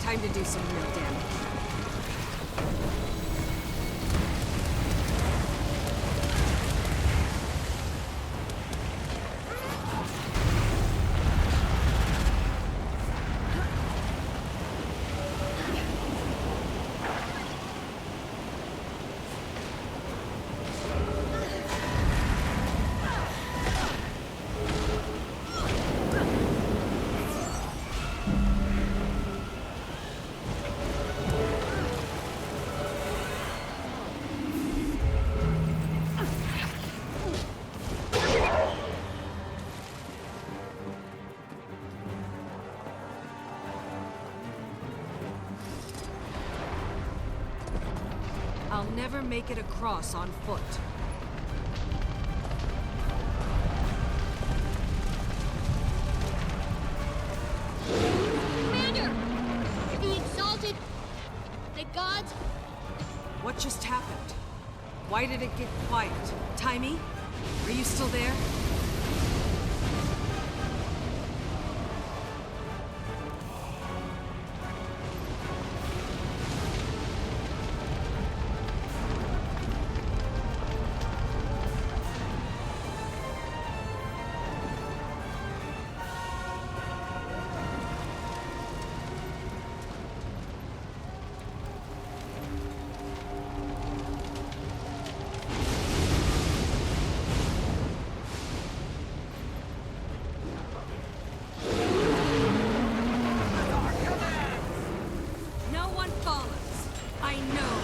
Time to do some real damage. never make it across on foot. Commander! The Exalted... The gods... What just happened? Why did it get quiet? Timey? Are you still there? No one follows. I know.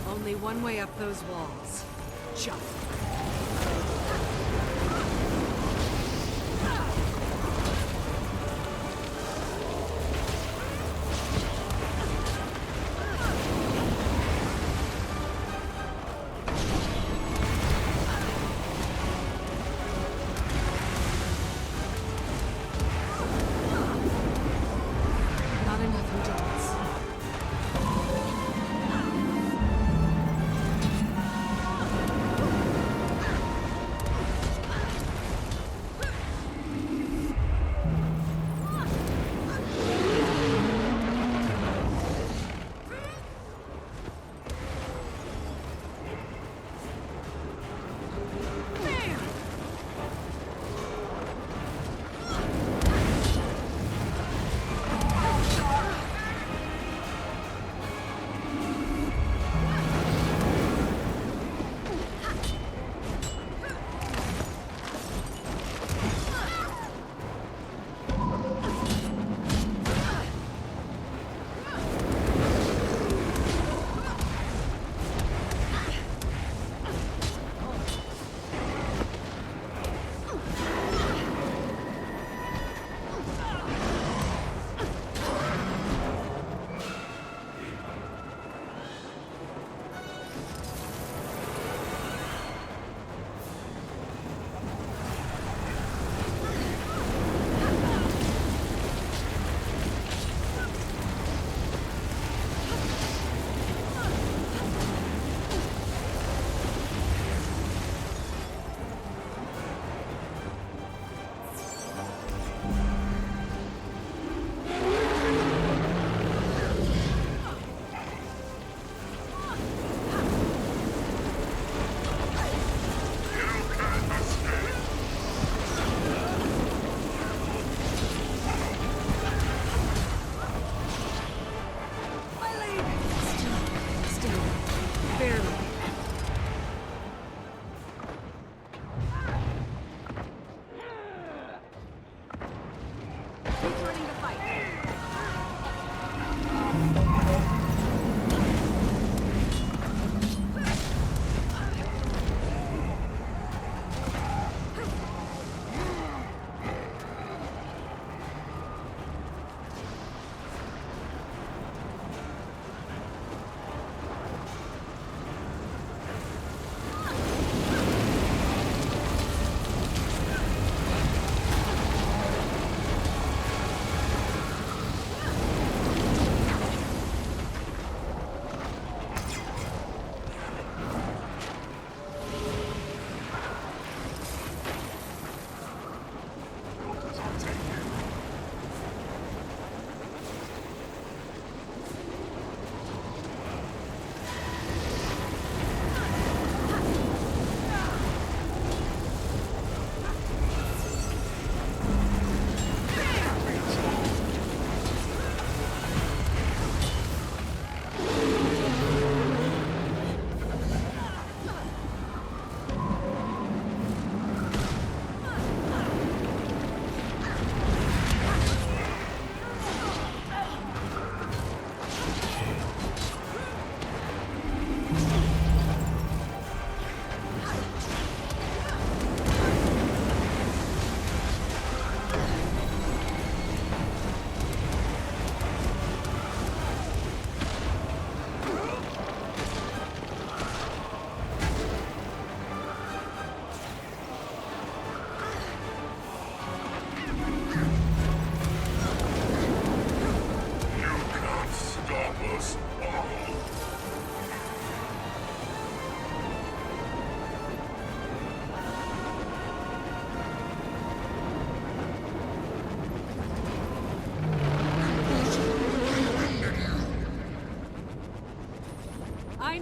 Only one way up those walls. Jump. Not enough endurance.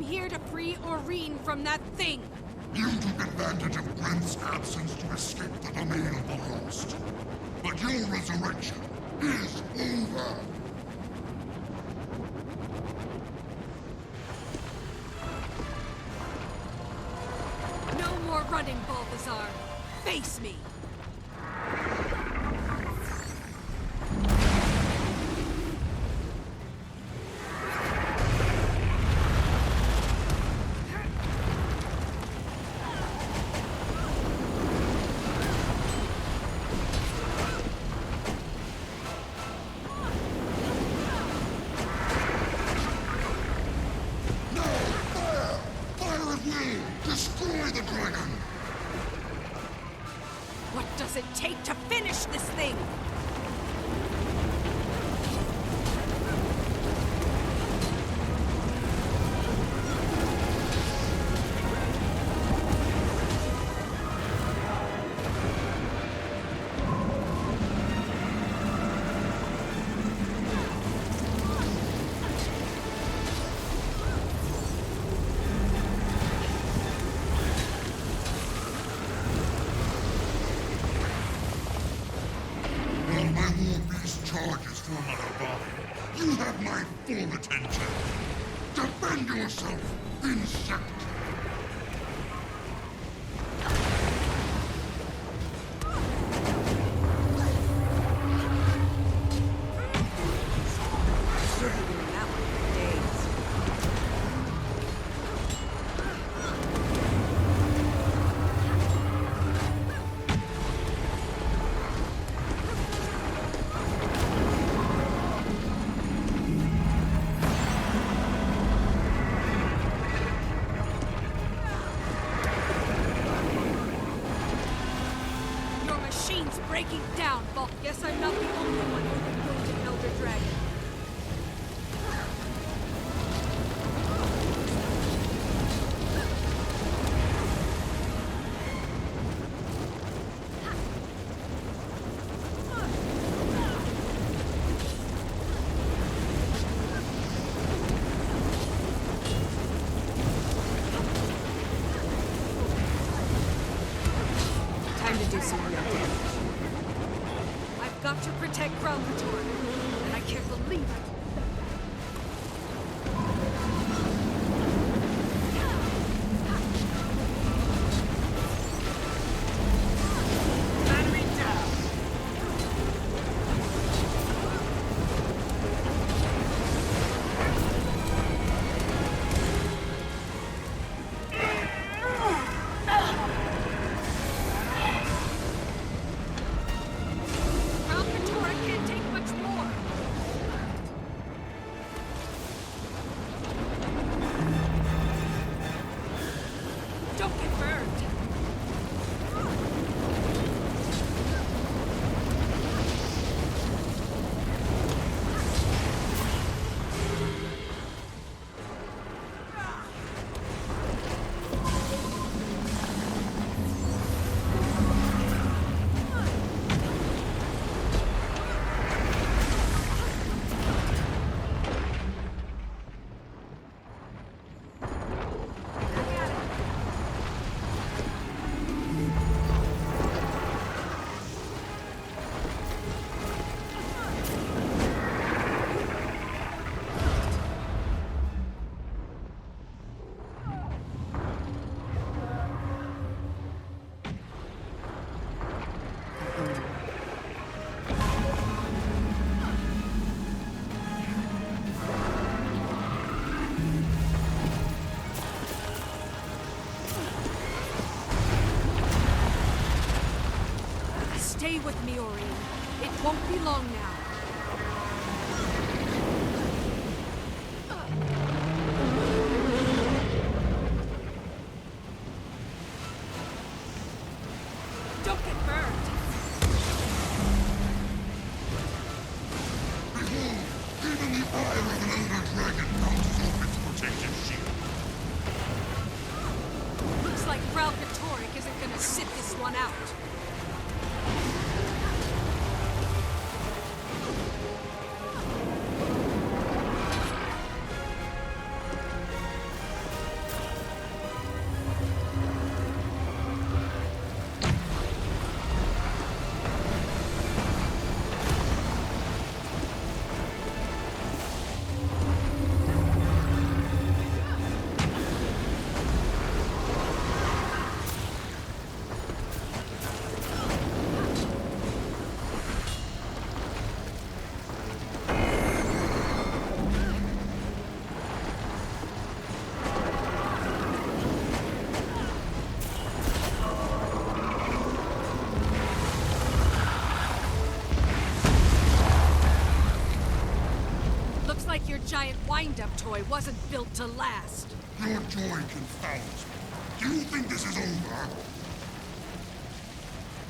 here to free Aurene from that thing! You took advantage of Brent's absence to escape the domain of the Lost. But your resurrection is over! No more running, Balthazar! Face me! Destroy the dragon! What does it take to finish this thing? Charges for another body. You have my full attention. Defend yourself, insect! Breaking down, Bulk. Guess I'm not the only one who can wound an Elder Dragon. Time to do some real damage. I've got to protect Balthazar, and I can't believe it. Battery down. Stay with me, Aurene. It won't be long now. Don't get burned. Behold, even the ire of an Elder Dragon bounces off its protective shield. Looks like Balthazar isn't gonna sit this one out. Looks like your giant wind-up toy wasn't built to last. Your joy confounds me. Do you think this is over?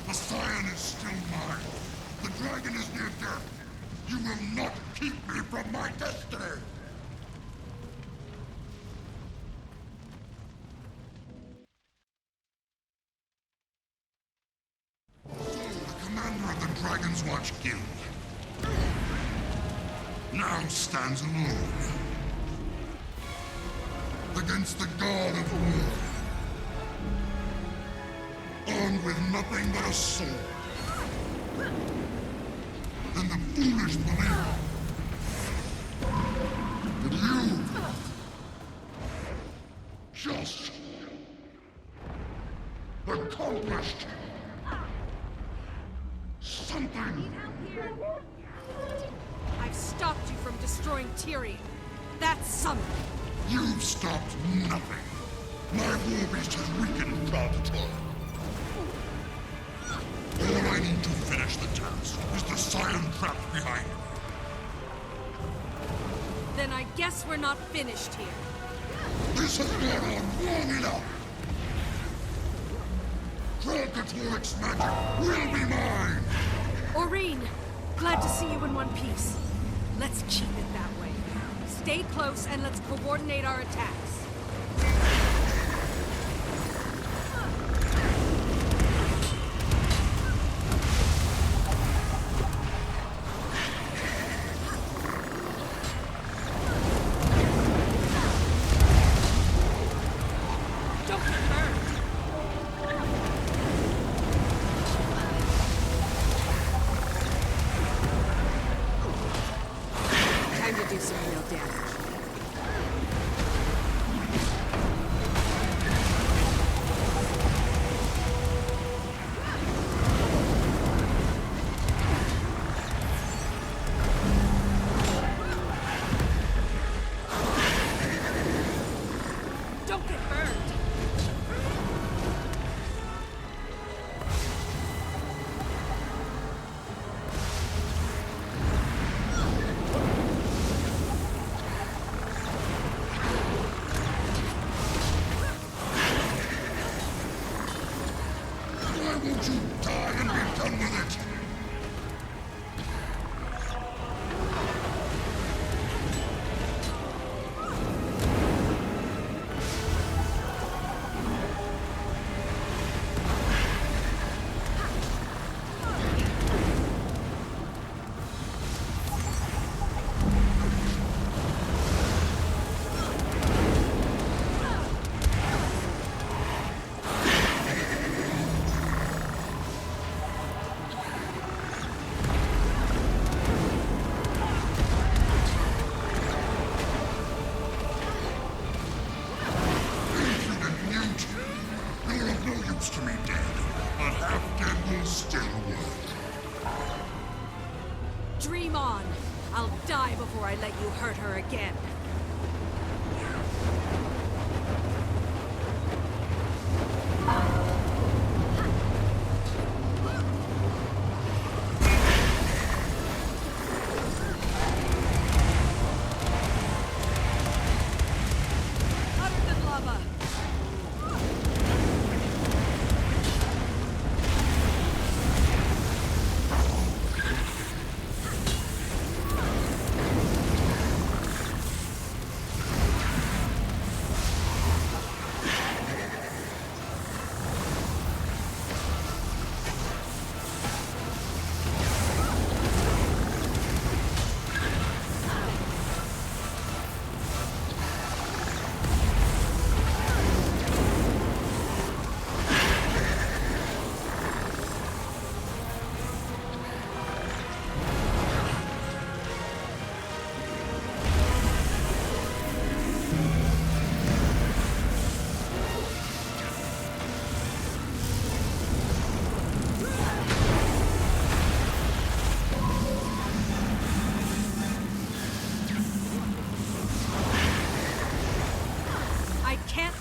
The Scion is still mine. The dragon is near death. You will not keep me from my destiny! The commander of the Dragon's Watch Guild now stands alone against the god of war, armed with nothing but a sword, and the foolish belief that you just accomplished something. I've stopped you from destroying Tyrion. That's something. You've stopped nothing. My war beast has weakened Balthazar. All I need to finish the task is the Scion trapped behind me. Then I guess we're not finished here. This has gone on long enough. Kralkatoric's magic will be mine! Aurene, glad to see you in one piece. Let's keep it that way. Stay close and let's coordinate our attacks. Dream on. I'll die before I let you hurt her again.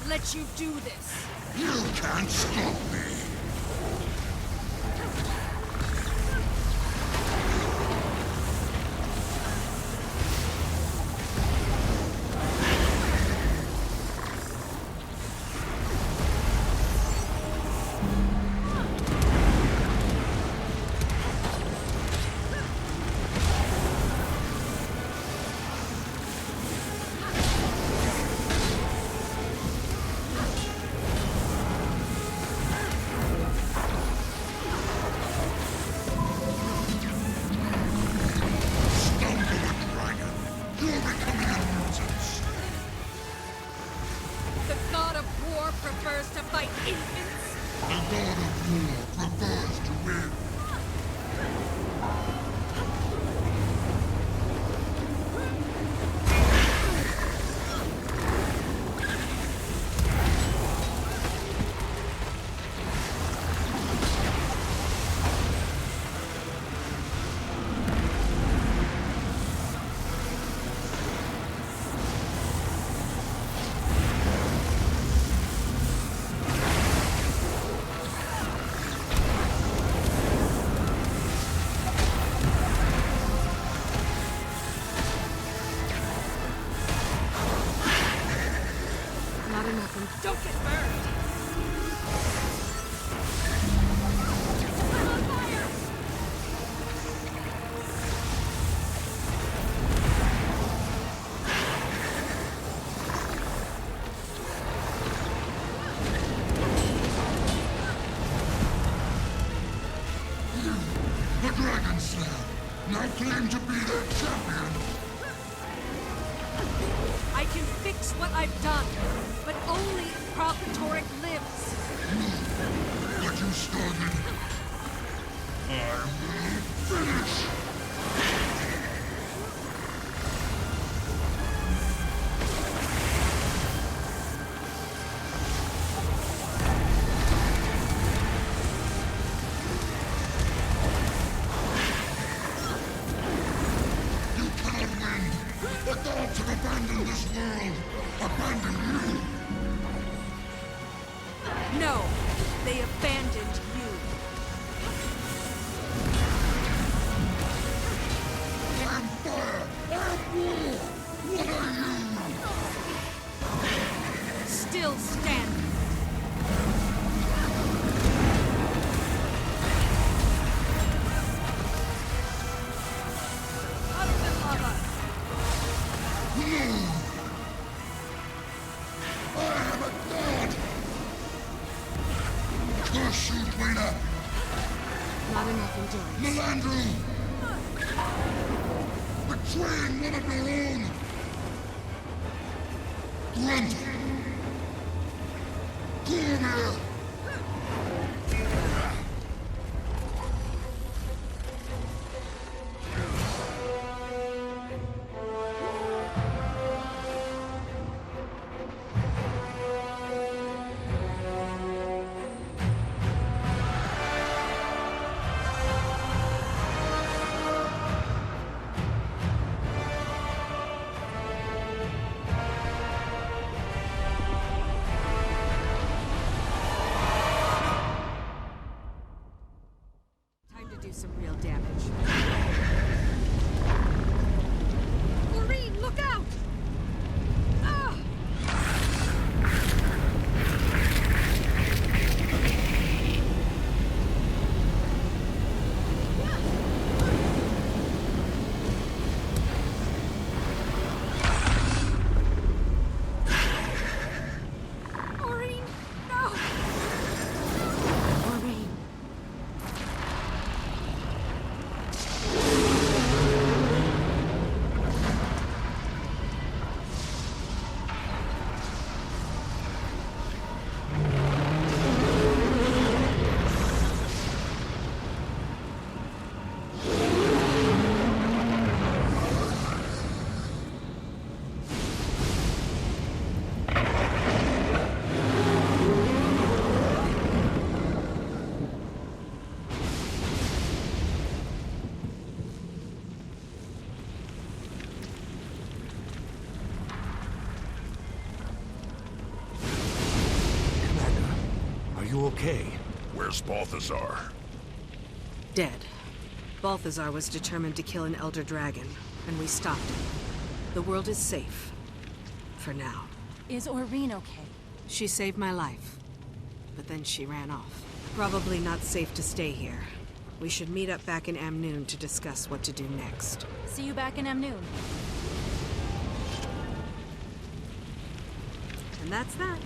Let you do this. You can't stop me. and don't get burned! I'm on fire! The Dragon Slayer, now claim to be their champion. I can fix what I've done, but only if Propatoric lives. What you started, I will finish. You cannot win. The gods have abandoned this world. Abandoned you. No, they abandoned you. I am fire. I am war. What are you? Still standing. Out of the lava! No! I am a god! Curse you, Dwayna! Not enough endurance. Melandru! Betraying one of your own! Grunt! Cormir! Time to do some real damage. Lorene, look out! Ah! Lorene, no! Lorene. Are you okay? Where's Balthazar? Dead. Balthazar was determined to kill an Elder Dragon, and we stopped him. The world is safe. For now. Is Aureen okay? She saved my life. But then she ran off. Probably not safe to stay here. We should meet up back in Amnoon to discuss what to do next. See you back in Amnoon. And that's that.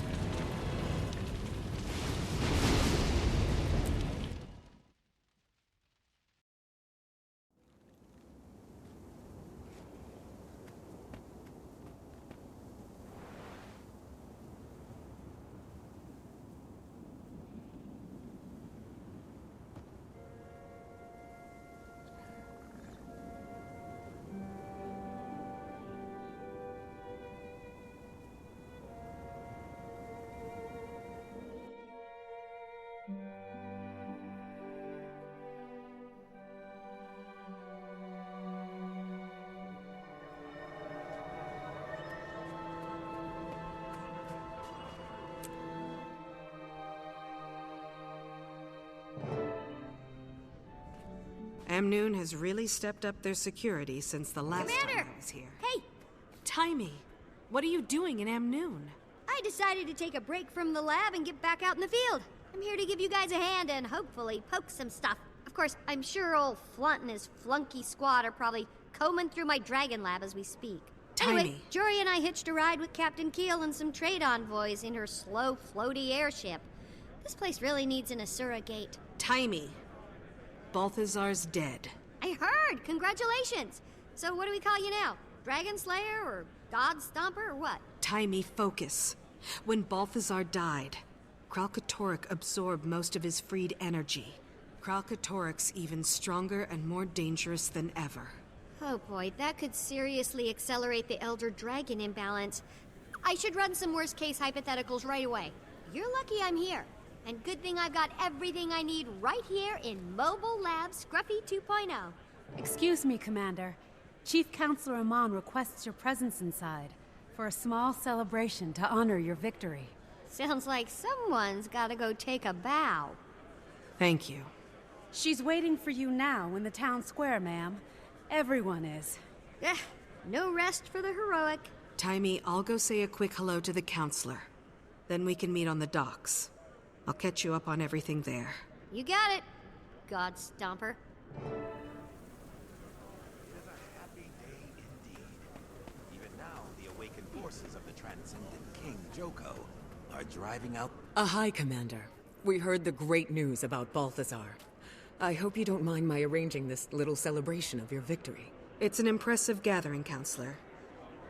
Amnoon has really stepped up their security since the last time I was here. Hey! Timey, what are you doing in Amnoon? I decided to take a break from the lab and get back out in the field. I'm here to give you guys a hand and hopefully poke some stuff. Of course, I'm sure old Flunt and his flunky squad are probably combing through my dragon lab as we speak. Anyway, Jory and I hitched a ride with Captain Keel and some trade envoys in her slow, floaty airship. This place really needs an Asura gate. Timey. Balthazar's dead. I heard! Congratulations! So what do we call you now? Dragon Slayer or God Stomper or what? Timey, focus. When Balthazar died, Kralkatorrik absorbed most of his freed energy. Kralkatorrik's even stronger and more dangerous than ever. Oh boy, that could seriously accelerate the Elder Dragon imbalance. I should run some worst-case hypotheticals right away. You're lucky I'm here. And good thing I've got everything I need right here in Mobile Lab Scruffy 2.0. Excuse me, Commander. Chief Counselor Amon requests your presence inside for a small celebration to honor your victory. Sounds like someone's gotta go take a bow. Thank you. She's waiting for you now in the town square, ma'am. Everyone is. No rest for the heroic. Timey, I'll go say a quick hello to the counselor. Then we can meet on the docks. I'll catch you up on everything there. You got it, God Stomper. Even now, the awakened forces of the transcendent King Joko are driving out... Hi, Commander. We heard the great news about Balthazar. I hope you don't mind my arranging this little celebration of your victory. It's an impressive gathering, Counselor.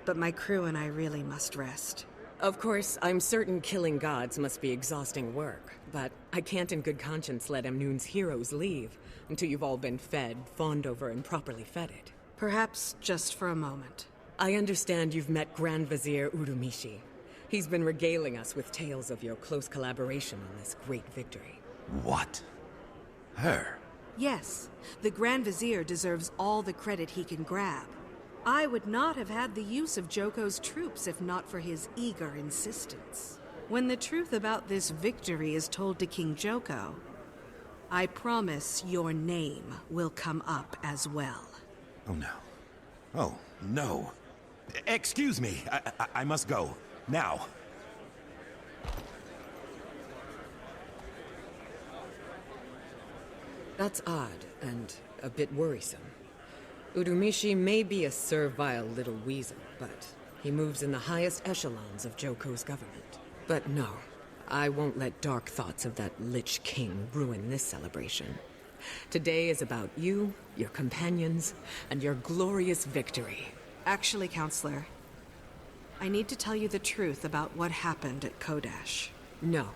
But my crew and I really must rest. Of course, I'm certain killing gods must be exhausting work, but I can't in good conscience let Amnoon's heroes leave until you've all been fed, fawned over, and properly feted. Perhaps just for a moment. I understand you've met Grand Vizier Urumishi. He's been regaling us with tales of your close collaboration on this great victory. What? Her? Yes, the Grand Vizier deserves all the credit he can grab. I would not have had the use of Joko's troops if not for his eager insistence. When the truth about this victory is told to King Joko, I promise your name will come up as well. Oh no. Oh, no. Excuse me, I must go. Now. That's odd, and a bit worrisome. Urumishi may be a servile little weasel, but he moves in the highest echelons of Joko's government. But no, I won't let dark thoughts of that Lich King ruin this celebration. Today is about you, your companions, and your glorious victory. Actually, Counselor, I need to tell you the truth about what happened at Kodash. No.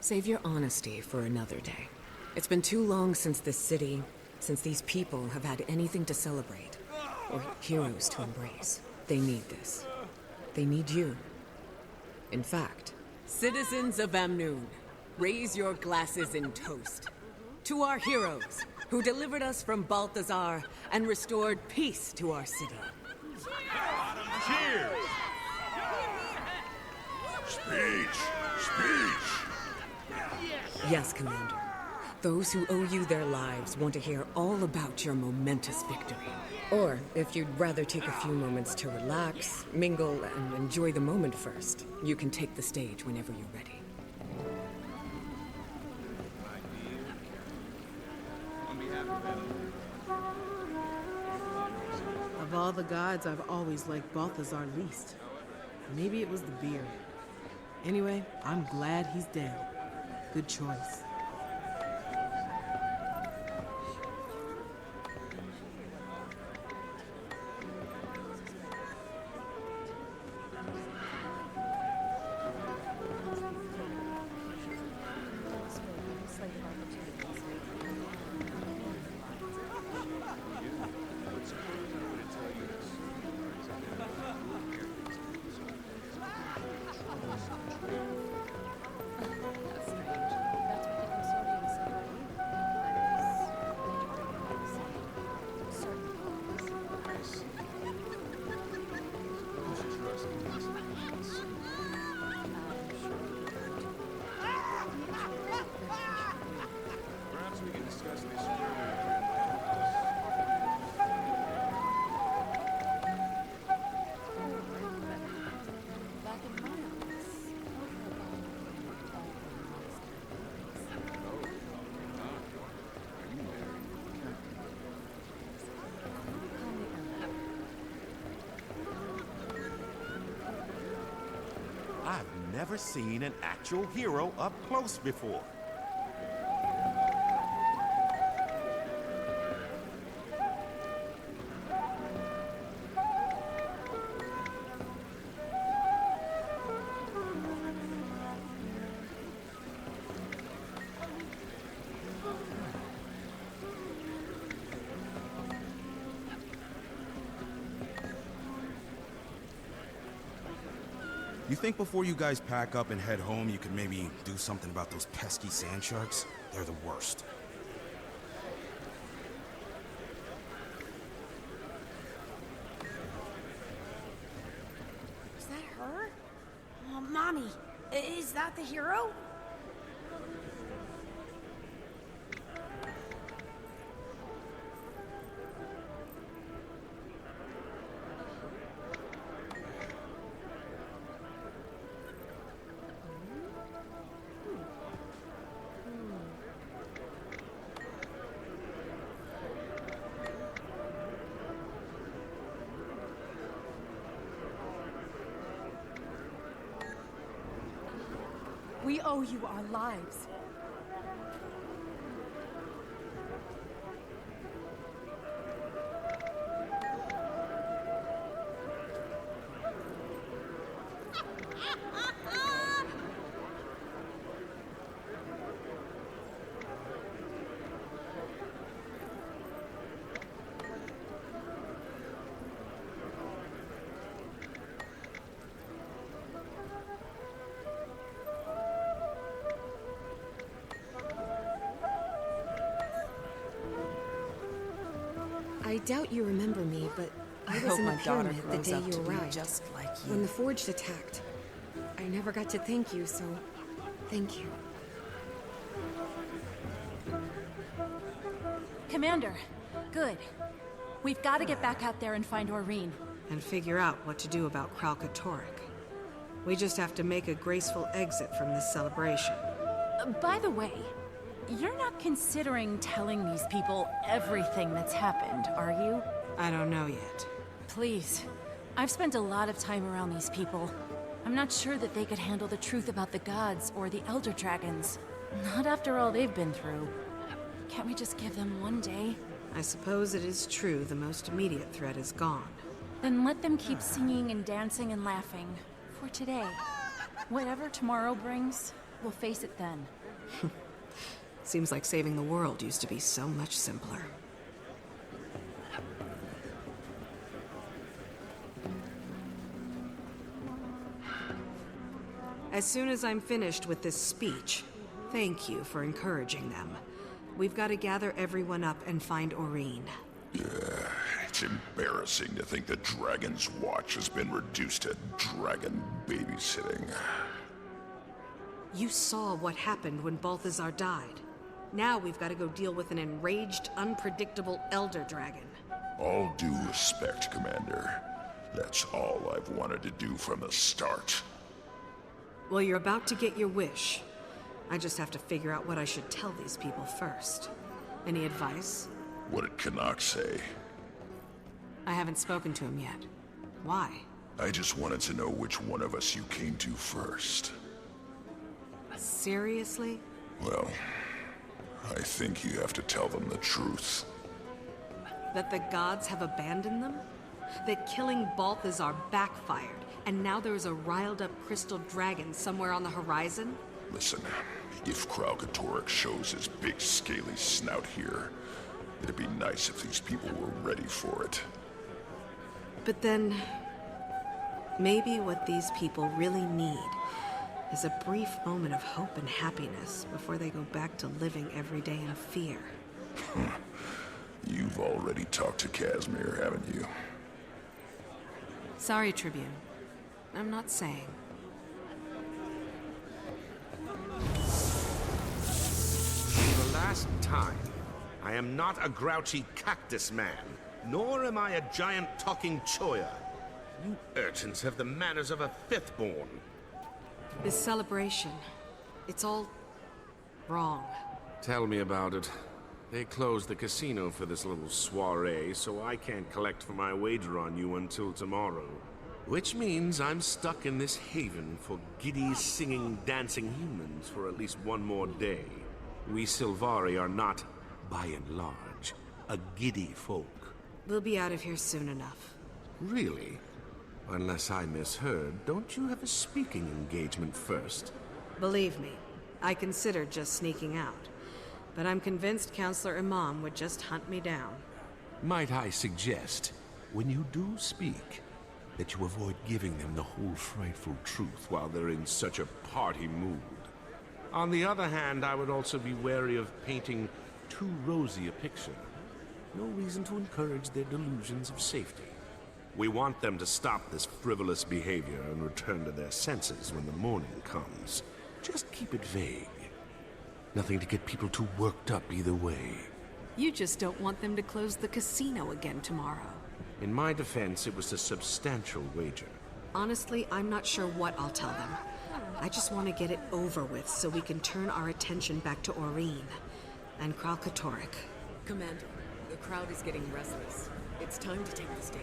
Save your honesty for another day. It's been too long since this city, since these people have had anything to celebrate, or heroes to embrace. They need this. They need you. In fact, citizens of Amnoon, raise your glasses in toast to our heroes who delivered us from Balthazar and restored peace to our city. Cheers! Speech! Yes, Commander. Those who owe you their lives want to hear all about your momentous victory. Or, if you'd rather take a few moments to relax, mingle, and enjoy the moment first, you can take the stage whenever you're ready. Of all the gods, I've always liked Balthazar least. Maybe it was the beard. Anyway, I'm glad he's dead. Good choice. never seen an actual hero up close before. You think before you guys pack up and head home, you could maybe do something about those pesky sand sharks? They're the worst. Is that her? Oh, Mommy, is that the hero? We owe you our lives. I doubt you remember me, but I was hope in the my daughter pyramid the grows day up you to be arrived. just like you. When the Forged attacked. I never got to thank you, so thank you. Commander, good. We've got to get back out there and find Aureen. And figure out what to do about Kralkatorrik. We just have to make a graceful exit from this celebration. By the way, you're not considering telling these people everything that's happened, are you? I don't know yet. Please. I've spent a lot of time around these people. I'm not sure that they could handle the truth about the gods or the Elder Dragons. Not after all they've been through. Can't we just give them one day? I suppose it is true the most immediate threat is gone. Then let them keep singing and dancing and laughing. For today. Whatever tomorrow brings, we'll face it then. Seems like saving the world used to be so much simpler. As soon as I'm finished with this speech, thank you for encouraging them. We've got to gather everyone up and find Aureen. Yeah, it's embarrassing to think that Dragon's Watch has been reduced to dragon babysitting. You saw what happened when Balthazar died. Now we've got to go deal with an enraged, unpredictable Elder Dragon. All due respect, Commander. That's all I've wanted to do from the start. Well, you're about to get your wish. I just have to figure out what I should tell these people first. Any advice? What did Canuck say? I haven't spoken to him yet. Why? I just wanted to know which one of us you came to first. Seriously? Well, I think you have to tell them the truth. That the gods have abandoned them? That killing Balthazar backfired, and now there's a riled-up crystal dragon somewhere on the horizon? Listen, if Kralkatorrik shows his big scaly snout here, it'd be nice if these people were ready for it. But then, maybe what these people really need is a brief moment of hope and happiness before they go back to living every day in fear. You've already talked to Casimir, haven't you? Sorry, Tribune. I'm not saying. For the last time, I am not a grouchy cactus man, nor am I a giant talking choya. You urchins have the manners of a fifth-born. This celebration, it's all wrong. Tell me about it. They closed the casino for this little soiree, so I can't collect for my wager on you until tomorrow. Which means I'm stuck in this haven for giddy, singing, dancing humans for at least one more day. We Sylvari are not, by and large, a giddy folk. We'll be out of here soon enough. Really? Unless I misheard, don't you have a speaking engagement first? Believe me, I considered just sneaking out. But I'm convinced Counselor Imam would just hunt me down. Might I suggest, when you do speak, that you avoid giving them the whole frightful truth while they're in such a party mood. On the other hand, I would also be wary of painting too rosy a picture. No reason to encourage their delusions of safety. We want them to stop this frivolous behavior and return to their senses when the morning comes. Just keep it vague. Nothing to get people too worked up either way. You just don't want them to close the casino again tomorrow. In my defense, it was a substantial wager. Honestly, I'm not sure what I'll tell them. I just want to get it over with so we can turn our attention back to Aureen and Kralkatorrik. Commander, the crowd is getting restless. It's time to take the stage.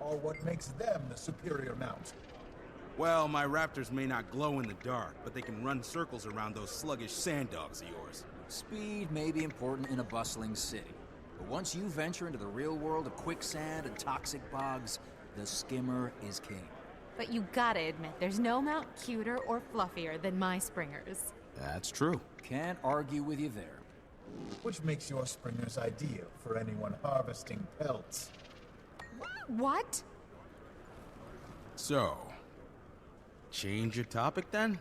Are what makes them the superior mount. Well, my raptors may not glow in the dark, but they can run circles around those sluggish sand dogs of yours. Speed may be important in a bustling city, but once you venture into the real world of quicksand and toxic bogs, the skimmer is king. But you gotta admit, there's no mount cuter or fluffier than my springers. That's true. Can't argue with you there. Which makes your springers ideal for anyone harvesting pelts. What? So, change your topic then?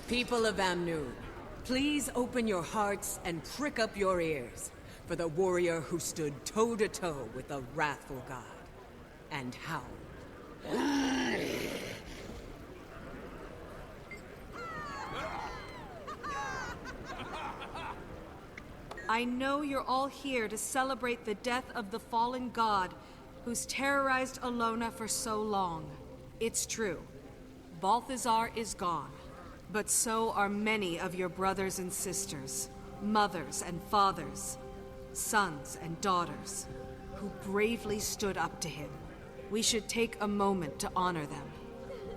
People of Amnoon, please open your hearts and prick up your ears for the warrior who stood toe-to-toe with the wrathful god. And how? I know you're all here to celebrate the death of the fallen god who's terrorized Alona for so long. It's true. Balthazar is gone. But so are many of your brothers and sisters, mothers and fathers, sons and daughters, who bravely stood up to him. We should take a moment to honor them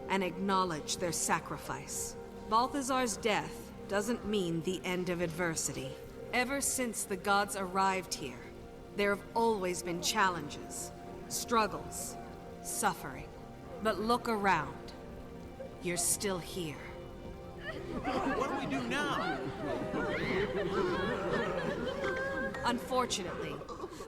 and acknowledge their sacrifice. Balthazar's death doesn't mean the end of adversity. Ever since the gods arrived here, there have always been challenges, struggles, suffering. But look around. You're still here. What do we do now? Unfortunately,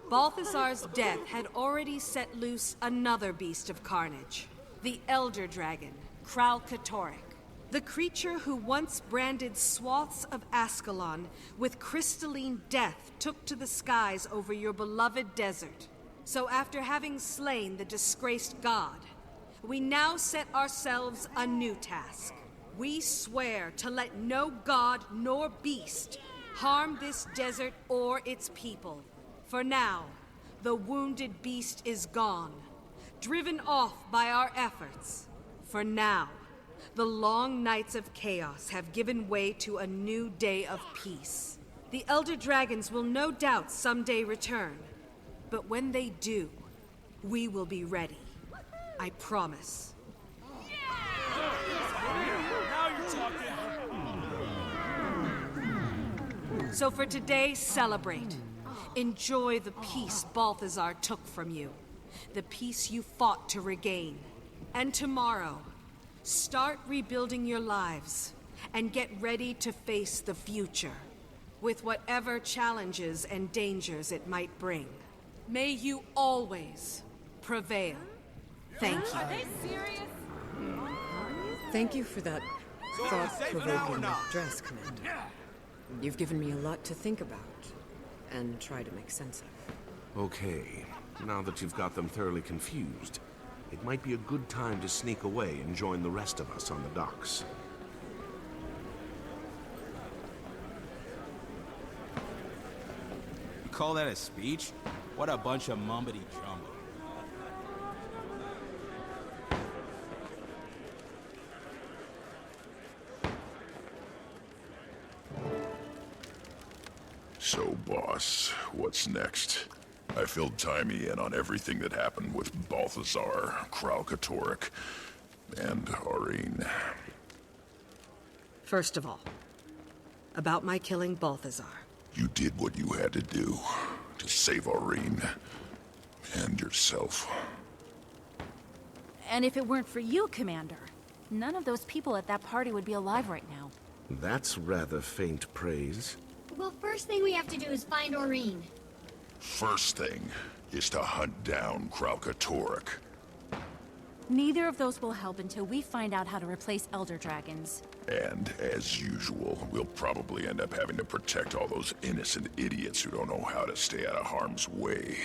Balthazar's death had already set loose another beast of carnage. The Elder Dragon, Kralkatorrik. The creature who once branded swaths of Ascalon with crystalline death took to the skies over your beloved desert. So after having slain the disgraced god, we now set ourselves a new task. We swear to let no god nor beast harm this desert or its people. For now, the wounded beast is gone, driven off by our efforts. For now, The long nights of chaos have given way to a new day of peace. The Elder Dragons will no doubt someday return. But when they do, we will be ready. I promise. Now you're talking. So for today, celebrate. Enjoy the peace Balthazar took from you. The peace you fought to regain. And tomorrow, start rebuilding your lives and get ready to face the future with whatever challenges and dangers it might bring. May you always prevail. Thank you. Are they serious? Thank you for that thought-provoking address, Commander. You've given me a lot to think about and try to make sense of. Okay, now that you've got them thoroughly confused, it might be a good time to sneak away and join the rest of us on the docks. You call that a speech? What a bunch of mumbity-jumbo. So, boss, what's next? I filled Timey in on everything that happened with Balthazar, Kralkatorrik, and Aureen. First of all, about my killing Balthazar. You did what you had to do to save Aureen and yourself. And if it weren't for you, Commander, none of those people at that party would be alive right now. That's rather faint praise. Well, first thing we have to do is find Aureen. First thing is to hunt down Kralkatorrik. Neither of those will help until we find out how to replace Elder Dragons. And, as usual, we'll probably end up having to protect all those innocent idiots who don't know how to stay out of harm's way.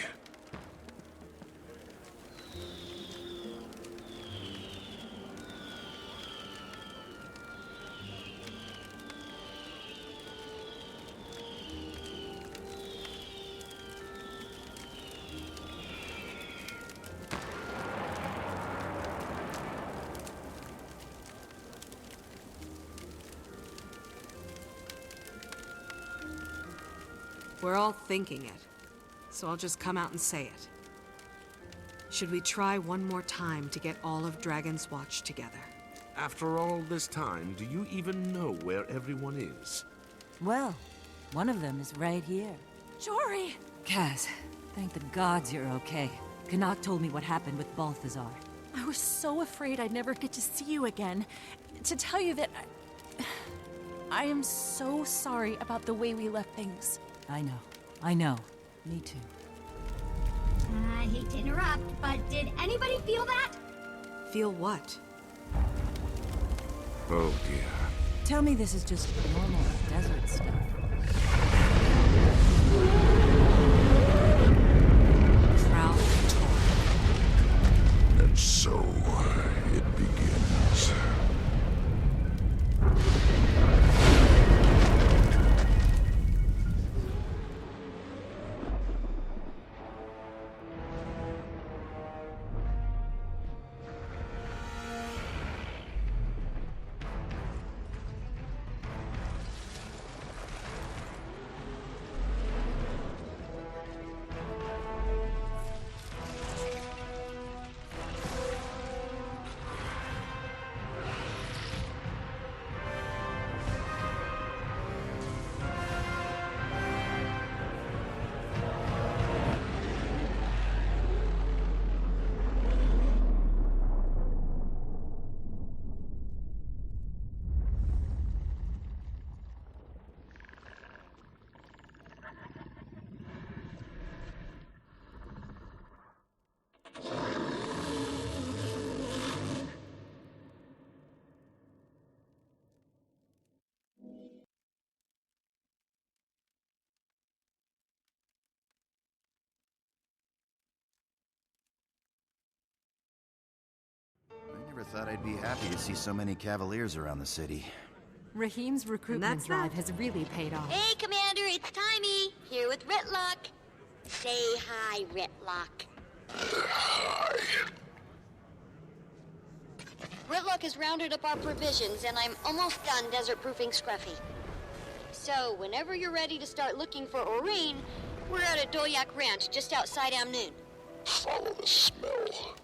We're all thinking it, so I'll just come out and say it. Should we try one more time to get all of Dragon's Watch together? After all this time, do you even know where everyone is? Well, one of them is right here. Jory! Kaz, thank the gods you're okay. Canuck told me what happened with Balthazar. I was so afraid I'd never get to see you again. To tell you that I am so sorry about the way we left things. I know. Me too. I hate to interrupt, but did anybody feel that? Feel what? Oh dear. Tell me this is just normal desert stuff. And so, it begins. I never thought I'd be happy to see so many Cavaliers around the city. Raheem's recruitment drive has really paid off. Hey, Commander, it's Timey. Here with Ritlock. Say hi, Ritlock. Hi. Gritlock has rounded up our provisions, and I'm almost done desert-proofing Scruffy. So, whenever you're ready to start looking for Aureen, we're at a Doyak Ranch just outside Amnoon. Follow the smell.